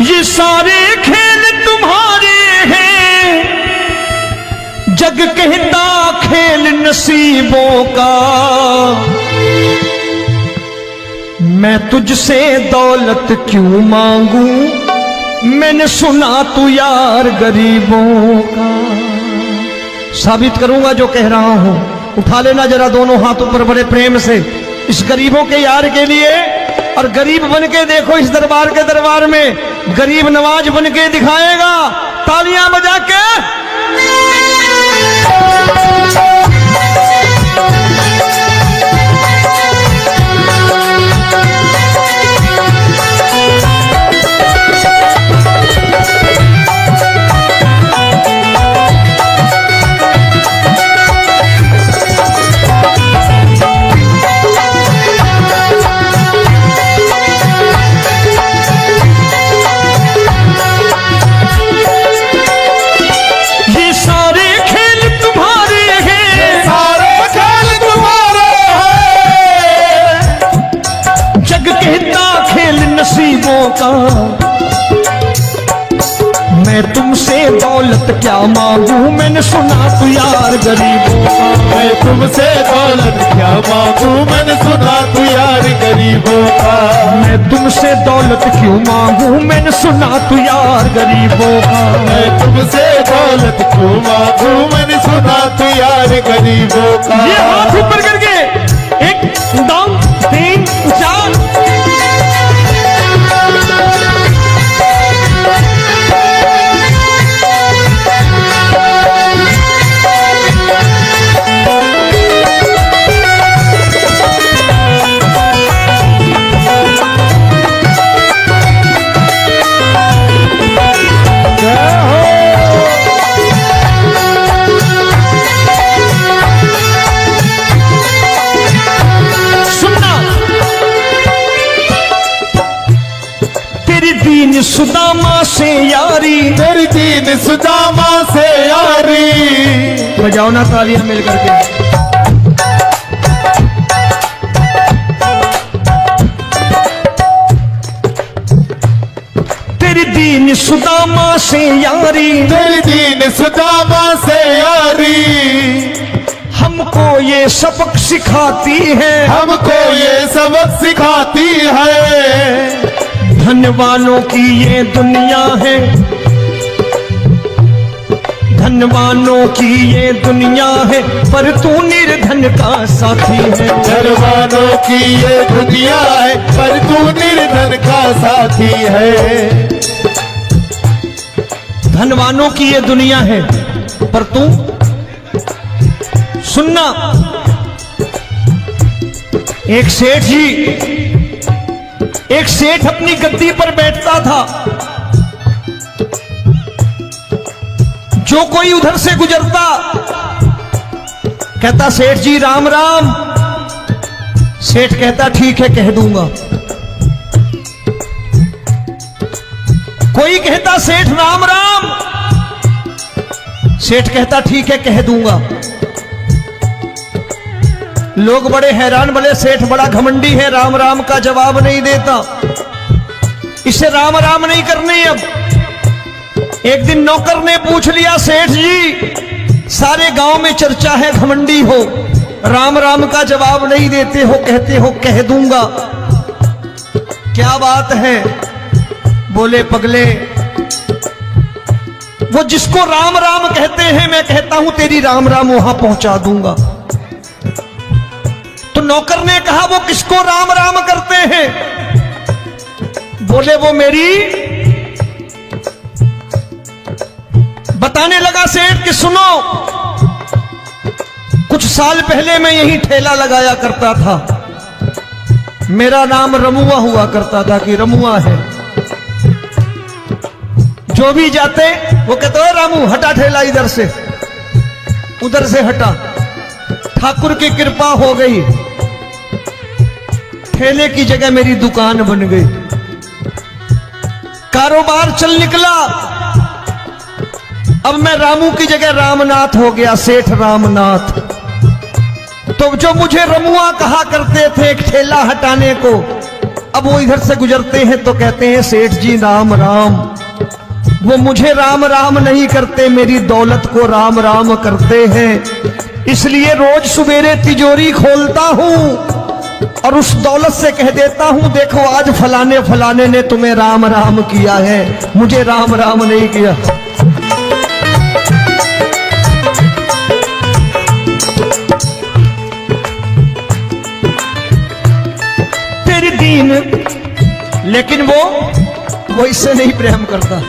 ये सारे खेल तुम्हारे हैं। जग कहता खेल नसीबों का। मैं तुझसे दौलत क्यों मांगू, मैंने सुना तू यार गरीबों का। साबित करूंगा जो कह रहा हूं। उठा लेना जरा दोनों हाथ ऊपर बड़े प्रेम से इस गरीबों के यार के लिए। और गरीब बन के देखो इस दरबार के दरबार में, गरीब नवाज बन के दिखाएगा, तालियां बजा के। तुमसे दौलत क्या मांगू, मैंने सुना तू यार गरीबों का। मैं तुमसे दौलत क्या मांगू, मैंने सुना तू यार गरीबों का। मैं तुमसे दौलत क्यों मांगू, मैंने सुना तू यार गरीबों का। मैं तुमसे दौलत क्यों मांगू, मैंने सुना तू यार गरीबों का। ये हाथ ऊपर करके 1 2 3 4। दीन सुदामा से यारी, तेरी दीन सुदामा से यारी। बजाओ ना तालियां मिल करके। तेरी दीन सुदामा से यारी, तेरी दीन सुदामा से यारी। हमको ये सबक सिखाती है, हमको ये सबक सिखाती है। धन वालों की ये दुनिया है, धन वालों की ये दुनिया है, पर तू निर्धन का साथी है। धन वालों की ये दुनिया है, पर तू निर्धन का साथी है। धन वालों की ये दुनिया है, पर तू सुनना। एक सेठ अपनी गद्दी पर बैठता था। जो कोई उधर से गुजरता कहता सेठ जी राम राम। सेठ कहता ठीक है कह दूंगा। कोई कहता सेठ राम राम। सेठ कहता ठीक है कह दूंगा। लोग बड़े हैरान, बोले सेठ बड़ा घमंडी है, राम राम का जवाब नहीं देता, इसे राम राम नहीं करने। अब एक दिन नौकर ने पूछ लिया सेठ जी सारे गांव में चर्चा है घमंडी हो, राम राम का जवाब नहीं देते हो, कहते हो कह दूंगा, क्या बात है? बोले पगले वो जिसको राम राम कहते हैं मैं कहता हूं तेरी राम राम वहां पहुंचा दूंगा। तो नौकर ने कहा वो किसको राम राम करते हैं? बोले वो मेरी। बताने लगा सेठ कि सुनो, कुछ साल पहले मैं यही ठेला लगाया करता था, मेरा नाम रमुआ हुआ करता था कि रमुआ है। जो भी जाते वो कहते हो रामू हटा ठेला इधर से, उधर से हटा। ठाकुर की कृपा हो गई, ठेले की जगह मेरी दुकान बन गई, कारोबार चल निकला। अब मैं रामू की जगह रामनाथ हो गया, सेठ रामनाथ। तो जो मुझे रमुआ कहा करते थे एक ठेला हटाने को, अब वो इधर से गुजरते हैं तो कहते हैं सेठ जी राम राम। वो मुझे राम राम नहीं करते, मेरी दौलत को राम राम करते हैं। इसलिए रोज सवेरे तिजोरी खोलता हूं और उस दौलत से कह देता हूं देखो आज फलाने फलाने ने तुम्हें राम राम किया है, मुझे राम राम नहीं किया। तेरी दीन, लेकिन वो इससे नहीं प्रेम करता।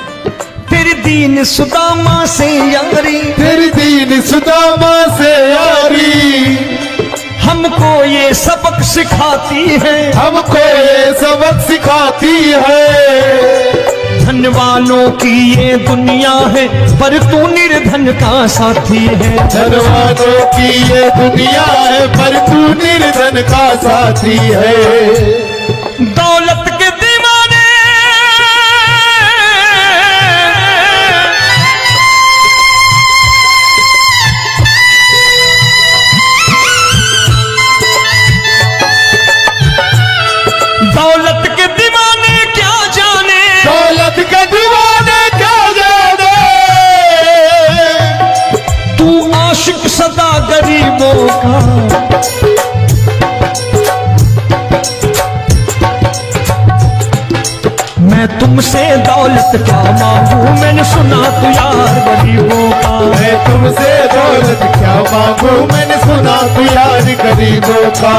तेरी दीन सुदामा से यारी, तेरी दीन सुदामा से यारी। हमको ये सबक सिखाती है, हमको ये सबक सिखाती है। धन वालों की ये दुनिया है, पर तू निर्धन का साथी है। धन वालों की ये दुनिया है, पर तू निर्धन का साथी है। दौलत के दीवाने दौलत के दीवाने क्या जाने, दौलत के दीवाने क्या जाने। सदा गरीबों का। मैं तुमसे दौलत क्या मांगू, मैंने सुना तू यार गरीबों का। मैं तुमसे दौलत क्या मांगू, मैंने सुना तू यार गरीबों का।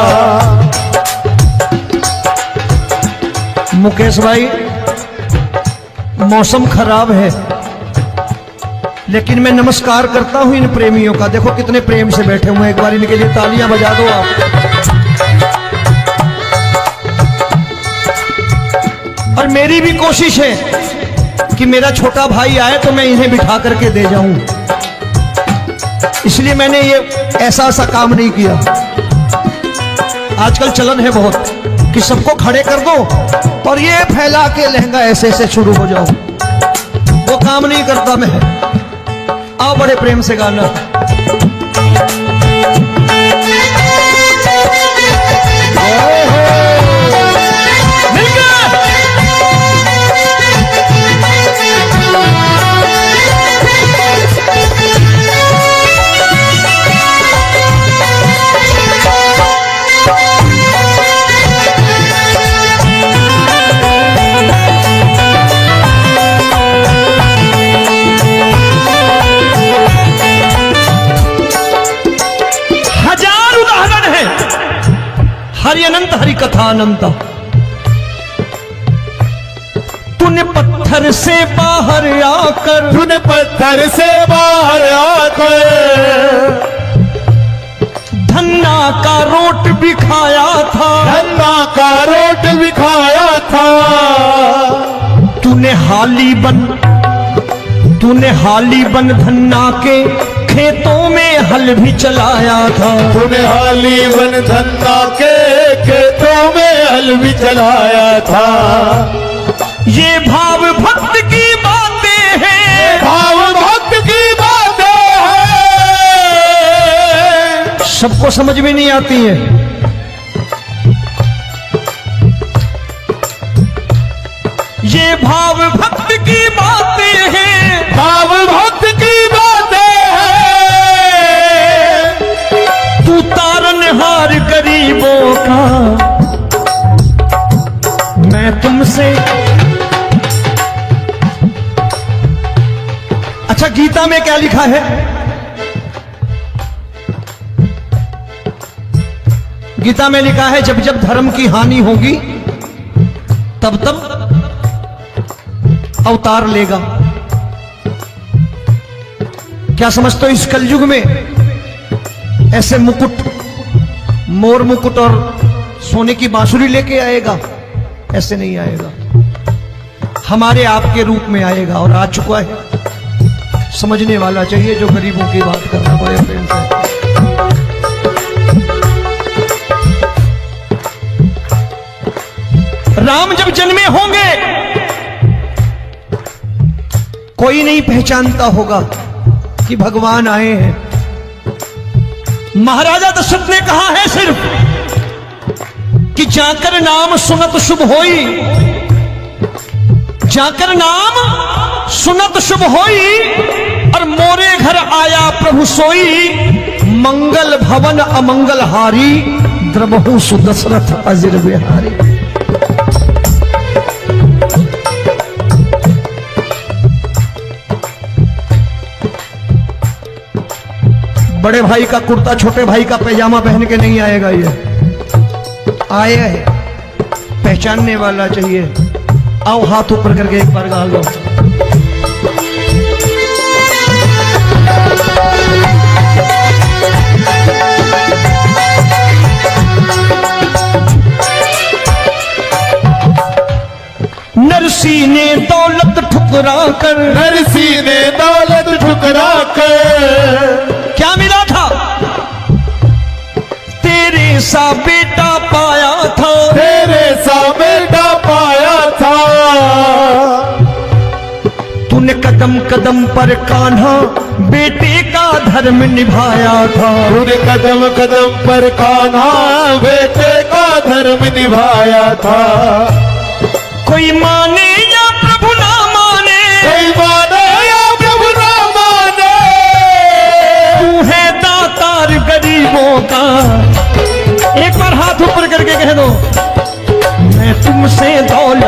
मुकेश भाई, मौसम खराब है, लेकिन मैं नमस्कार करता हूं इन प्रेमियों का। देखो कितने प्रेम से बैठे हुए हैं, एक बार इनके लिए तालियां बजा दो आप। और मेरी भी कोशिश है कि मेरा छोटा भाई आए तो मैं इन्हें बिठा करके दे जाऊं, इसलिए मैंने ये ऐसा काम नहीं किया। आजकल चलन है बहुत कि सबको खड़े कर दो और ये फैला के लहंगा ऐसे ऐसे शुरू हो जाओ, वो काम नहीं करता मैं। आओ बड़े प्रेम से गाना। हरि अनंत हरि कथा अनंत। तूने पत्थर से बाहर आकर, तूने पत्थर से बाहर आकर धन्ना का रोट भी खाया था, धन्ना का रोट भी खाया था। तूने हाली बन धन्ना के खेतों में हल भी चलाया था। तूने हाली बन धन्ना के खेतों में हल भी चलाया था। ये भाव भक्त की बातें हैं, भाव भक्त की बातें हैं, सबको समझ में नहीं आती है। ये भाव भक्त की बातें हैं, भाव भक्त की बातें हैं। तू तारनहार गरीबों का। मैं तुमसे, अच्छा गीता में क्या लिखा है? गीता में लिखा है जब जब धर्म की हानि होगी तब तब अवतार लेगा। क्या समझते हो इस कलयुग में ऐसे मुकुट, मोर मुकुट और सोने की बांसुरी लेके आएगा? ऐसे नहीं आएगा, हमारे आपके रूप में आएगा और आ चुका है। समझने वाला चाहिए जो गरीबों की बात करना बड़े प्रेम से। राम जब जन्मे होंगे कोई नहीं पहचानता होगा कि भगवान आए हैं। महाराजा दशरथ ने कहा है सिर्फ कि जाकर नाम सुनत शुभ होई, जाकर नाम सुनत शुभ होई और मोरे घर आया प्रभु सोई। मंगल भवन अमंगल हारी, द्रबहु सुदशरथ अजिर बिहारी। बड़े भाई का कुर्ता छोटे भाई का पैजामा पहन के नहीं आएगा, ये आए है पहचानने वाला चाहिए। आओ हाथ ऊपर करके एक बार गा लो। नरसी ने दौलत ठुकरा कर, नरसी ने दौलत ठुकरा कर क्या मिला था? तेरे सा बेटा पाया था, तेरे सा बेटा पाया था। तूने कदम कदम पर कान्हा बेटे का धर्म निभाया था। तूने कदम कदम पर कान्हा बेटे का धर्म निभाया था। कोई माने या प्रभु ना माने, कोई माने या प्रभु ना माने, तू है दाता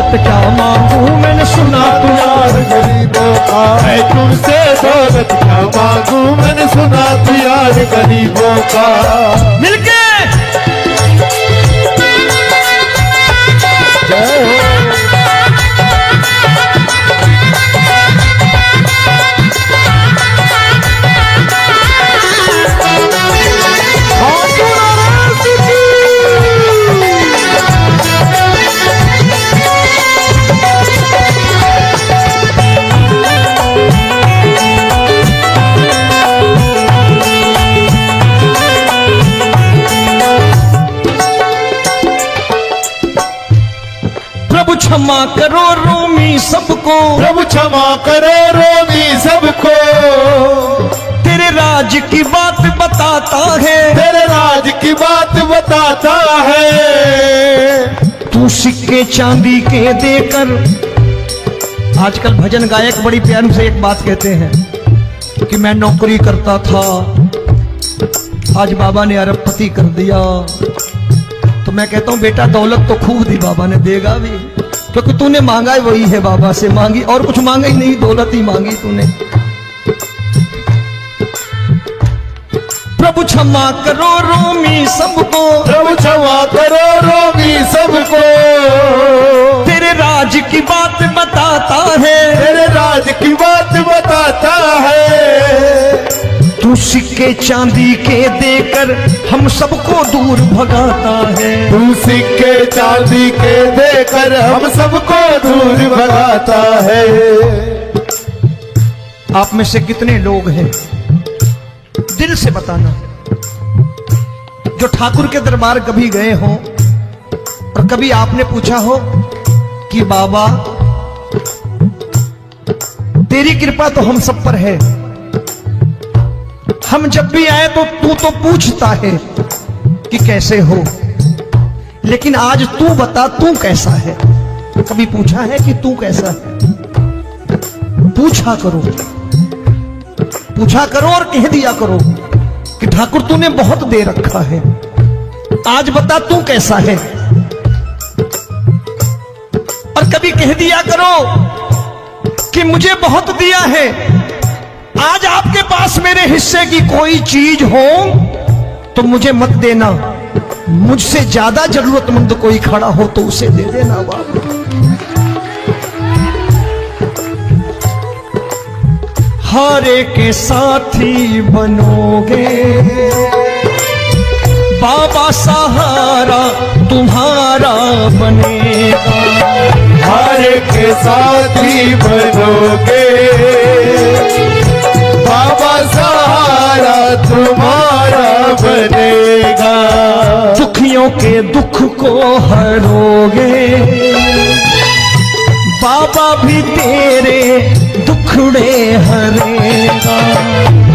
दौलत क्या मांगू मैंने सुना तू यार गरीबों का मैं तुमसे दौलत क्या मांगू मैंने सुना तू यार गरीबों का मिलके जय हो प्रभु क्षमा करो रोमी सबको प्रभु क्षमा करो रोमी सबको तेरे राज की बात बताता है तेरे राज की बात बताता है तू सिक्के चांदी के देकर आजकल भजन गायक बड़ी प्यार से एक बात कहते हैं कि मैं नौकरी करता था आज बाबा ने अरबपति कर दिया तो मैं कहता हूं बेटा दौलत तो खूब दी बाबा ने देगा भी क्योंकि तूने मांगा ही वही है बाबा से मांगी और कुछ मांगा ही नहीं दौलत ही मांगी तूने प्रभु क्षमा करो रोमी सबको प्रभु क्षमा करो रोमी सबको तेरे राज की बात बताता है तेरे राज की बात बताता है तू सिक्के चांदी के देकर हम सबको दूर भगाता है तू सिक्के चांदी के देकर हम सबको दूर भगाता है आप में से कितने लोग हैं दिल से बताना जो ठाकुर के दरबार कभी गए हो और कभी आपने पूछा हो कि बाबा तेरी कृपा तो हम सब पर है हम जब भी आए तो तू तो पूछता है कि कैसे हो लेकिन आज तू बता तू कैसा है कभी पूछा है कि तू कैसा है पूछा करो और कह दिया करो कि ठाकुर तूने बहुत दे रखा है आज बता तू कैसा है और कभी कह दिया करो कि मुझे बहुत दिया है आज आपके पास मेरे हिस्से की कोई चीज हो तो मुझे मत देना मुझसे ज्यादा जरूरतमंद कोई खड़ा हो तो उसे दे देना बाबा हारे के साथी बनोगे बाबा सहारा तुम्हारा बनेगा हारे के साथी बनोगे बाबा सहारा तुम्हारा बनेगा दुखियों के दुख को हरोगे बाबा भी तेरे दुखड़े हरेगा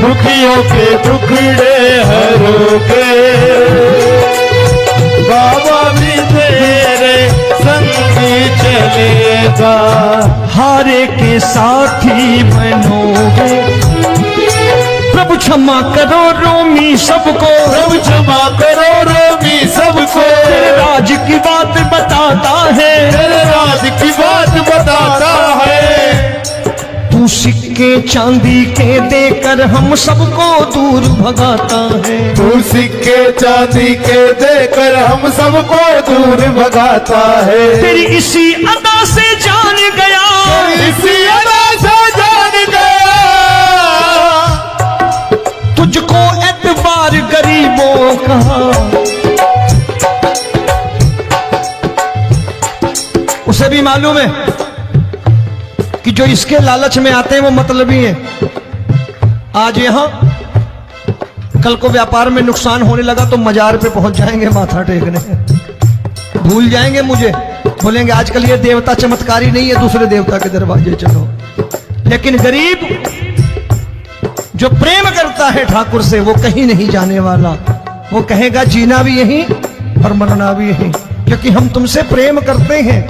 दुखियों के दुखड़े हरोगे बाबा भी तेरे संगी चलेगा हारे के साथी बनोगे प्रभु क्षमा करो रोमी सबको प्रभु क्षमा करो रोमी सबको तेरे राज की बात बताता है तेरे राज की बात बताता है तू सिक्के चांदी के देकर हम सबको दूर भगाता है तू सिक्के चांदी के देकर हम सबको दूर भगाता है तेरी इसी अदा से जान गया इसी अदा से जान गया तुझको एतबार गरीबों का उसे भी मालूम है कि जो इसके लालच में आते हैं वो मतलबी हैं आज यहां कल को व्यापार में नुकसान होने लगा तो मजार पे पहुंच जाएंगे माथा टेकने भूल जाएंगे मुझे बोलेंगे आजकल ये देवता चमत्कारी नहीं है दूसरे देवता के दरवाजे चलो लेकिन गरीब जो प्रेम करता है ठाकुर से वो कहीं नहीं जाने वाला वो कहेगा जीना भी यहीं और मरना भी यहीं क्योंकि हम तुमसे प्रेम करते हैं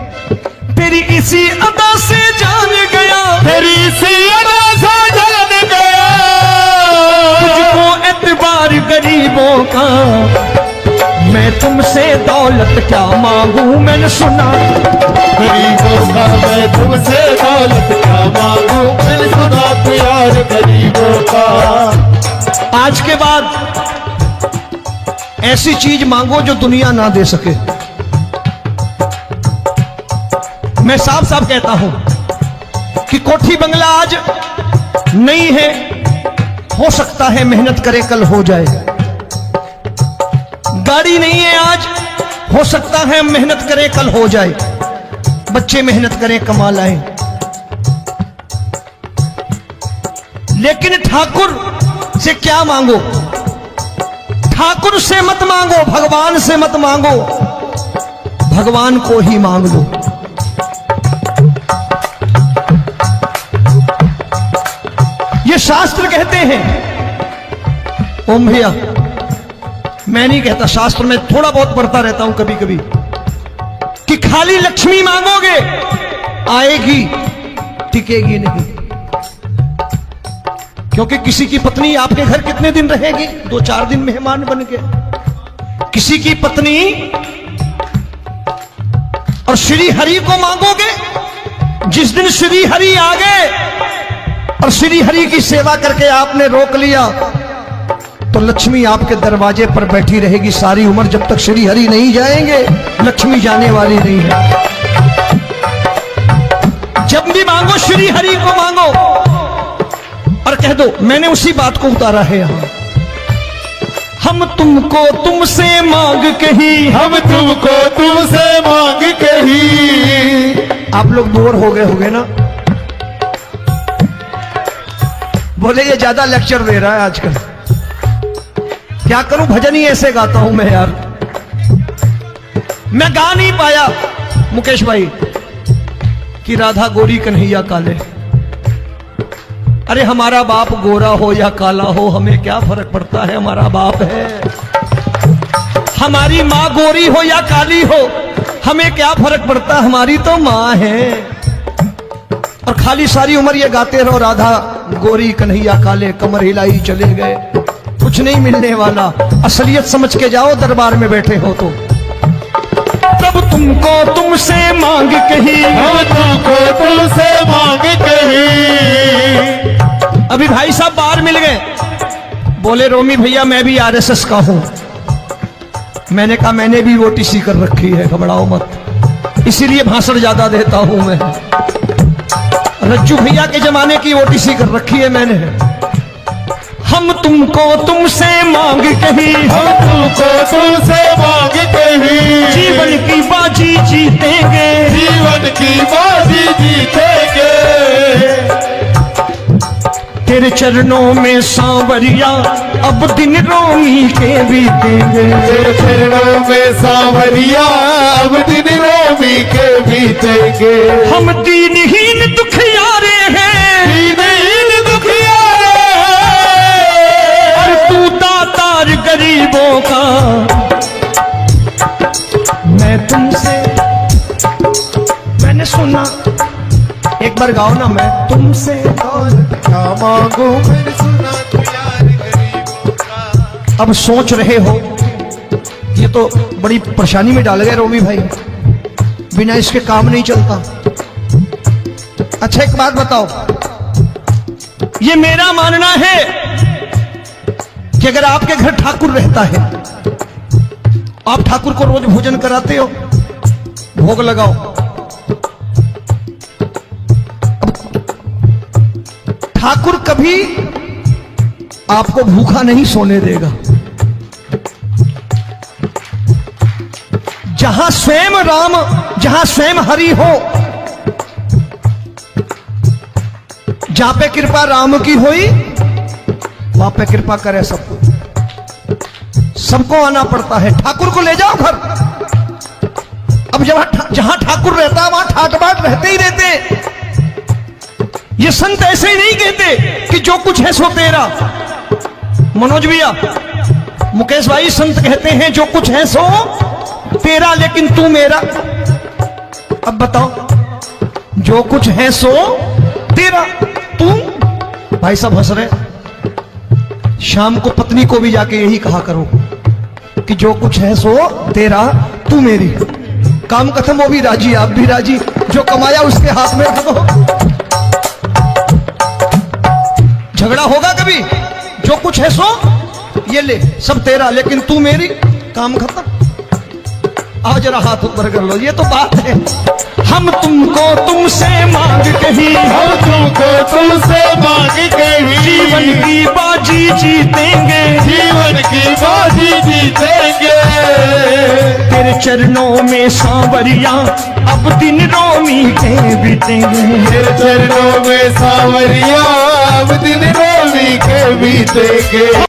तेरी इसी अदा से जान गया तेरी इसी अदा से जान गया तुझको एतबार गरीबों का मैं तुमसे दौलत दौलत क्या मांगू मैंने सुना। गरीबों का मैं तुमसे दौलत क्या मांगू, मैंने सुना तू यार गरीबों का। आज के बाद ऐसी चीज मांगो जो दुनिया ना दे सके। मैं साफ साफ कहता हूं कि कोठी बंगला आज नहीं है, हो सकता है मेहनत करे कल हो जाए। गाड़ी नहीं है आज, हो सकता है मेहनत करे कल हो जाए। बच्चे मेहनत करें कमा लाएं, लेकिन ठाकुर से क्या मांगो? ठाकुर से मत मांगो, भगवान से मत मांगो, भगवान को ही मांग लो। ये शास्त्र कहते हैं, ओम भैया मैं नहीं कहता, शास्त्र में थोड़ा बहुत पढ़ता रहता हूं कभी कभी, कि खाली लक्ष्मी मांगोगे आएगी, टिकेगी नहीं। क्योंकि किसी की पत्नी आपके घर कितने दिन रहेगी? 2-4 दिन मेहमान बन के। किसी की पत्नी, और श्री हरि को मांगोगे, जिस दिन श्री हरि आ गए और श्री हरि की सेवा करके आपने रोक लिया, तो लक्ष्मी आपके दरवाजे पर बैठी रहेगी सारी उम्र। जब तक श्री हरि नहीं जाएंगे लक्ष्मी जाने वाली नहीं है। जब भी मांगो श्री हरि को मांगो और कह दो मैंने उसी बात को उतारा है यहां। हम तुमको तुमसे मांग कही, हम तुमको तुमसे मांग कही। आप लोग बोर हो गए होंगे ना? बोले ये ज्यादा लेक्चर दे रहा है आजकल। क्या करूं, भजन ही ऐसे गाता हूं मैं यार। मैं गा नहीं पाया मुकेश भाई कि राधा गोरी कन्हैया काले। अरे हमारा बाप गोरा हो या काला हो हमें क्या फर्क पड़ता है, हमारा बाप है। हमारी माँ गोरी हो या काली हो हमें क्या फर्क पड़ता, हमारी तो माँ है। और खाली सारी उम्र ये गाते रहो राधा गोरी कन्हैया काले, कमर हिलाई चले गए, कुछ नहीं मिलने वाला। असलियत समझ के जाओ दरबार में बैठे हो तो। तब तुमको तुमसे मांग कही, हम तुमको तुमसे मांग कही। अभी भाई साहब बाहर मिल गए, बोले रोमी भैया मैं भी आरएसएस का हूं। मैंने कहा मैंने भी ओटीसी कर रखी है, घबराओ मत, इसीलिए भाषण ज्यादा देता हूं मैं। रज्जू भैया के जमाने की ओटीसी कर रखी है मैंने। हम तुमको तुमसे मांग कही, हम तुमको तुमसे मांग कही। जीवन की बाजी जीतेंगे, जीवन की बाजी जीतेंगे। तेरे चरणों में सांवरिया अब दिन रोमी के बीतेंगे। तेरे चरणों में सांवरिया अब दिन रोमी के बीतेंगे। हम दीनहीन दुखियारे हैं, दीनहीन दुखियारे, और तू दातार गरीबों का। मैं तुमसे, मैंने सुना, एक बार गाओ ना, मैं तुमसे क्या मांगू, मैंने सुना तू यार गरीबों का। अब सोच रहे हो ये तो बड़ी परेशानी में डाल गए रोमी भाई, बिना इसके काम नहीं चलता। अच्छा एक बात बताओ, ये मेरा मानना है कि अगर आपके घर ठाकुर रहता है, आप ठाकुर को रोज भोजन कराते हो, भोग लगाओ, ठाकुर कभी आपको भूखा नहीं सोने देगा। जहां स्वयं राम, जहां स्वयं हरि हो, जहां पे कृपा राम की हुई वहां पे कृपा करे सबको। सबको आना पड़ता है, ठाकुर को ले जाओ घर। अब जहां ठाकुर रहता है वहां ठाट बाट रहते ही रहते। ये संत ऐसे ही नहीं कहते कि जो कुछ है सो तेरा। मनोज भैया, मुकेश भाई, संत कहते हैं जो कुछ है सो तेरा, लेकिन तू मेरा। अब बताओ, जो कुछ है सो तेरा, तू। भाई साहब हंस रहे। शाम को पत्नी को भी जाके यही कहा करो कि जो कुछ है सो तेरा, तू मेरी। काम खत्म, वो भी राजी, आप भी राजी, जो कमाया उसके हाथ में रख दो। झगड़ा होगा कभी, जो कुछ है सो ये ले, सब तेरा, लेकिन तू मेरी, काम खत्म। आओ जरा हाथ ऊपर कर लो, ये तो बात है। हम तुमको तुमसे मांग कहीं, हम तुमको तुमसे मांग कहीं, जीवन की बाजी जीतेंगे, जीवन की बाजी जीतेंगे। तेरे चरणों में सांवरिया अब दिन रोमी के बीतेंगे। तेरे चरणों में सांवरिया अब दिन रोमी के बीतेंगे।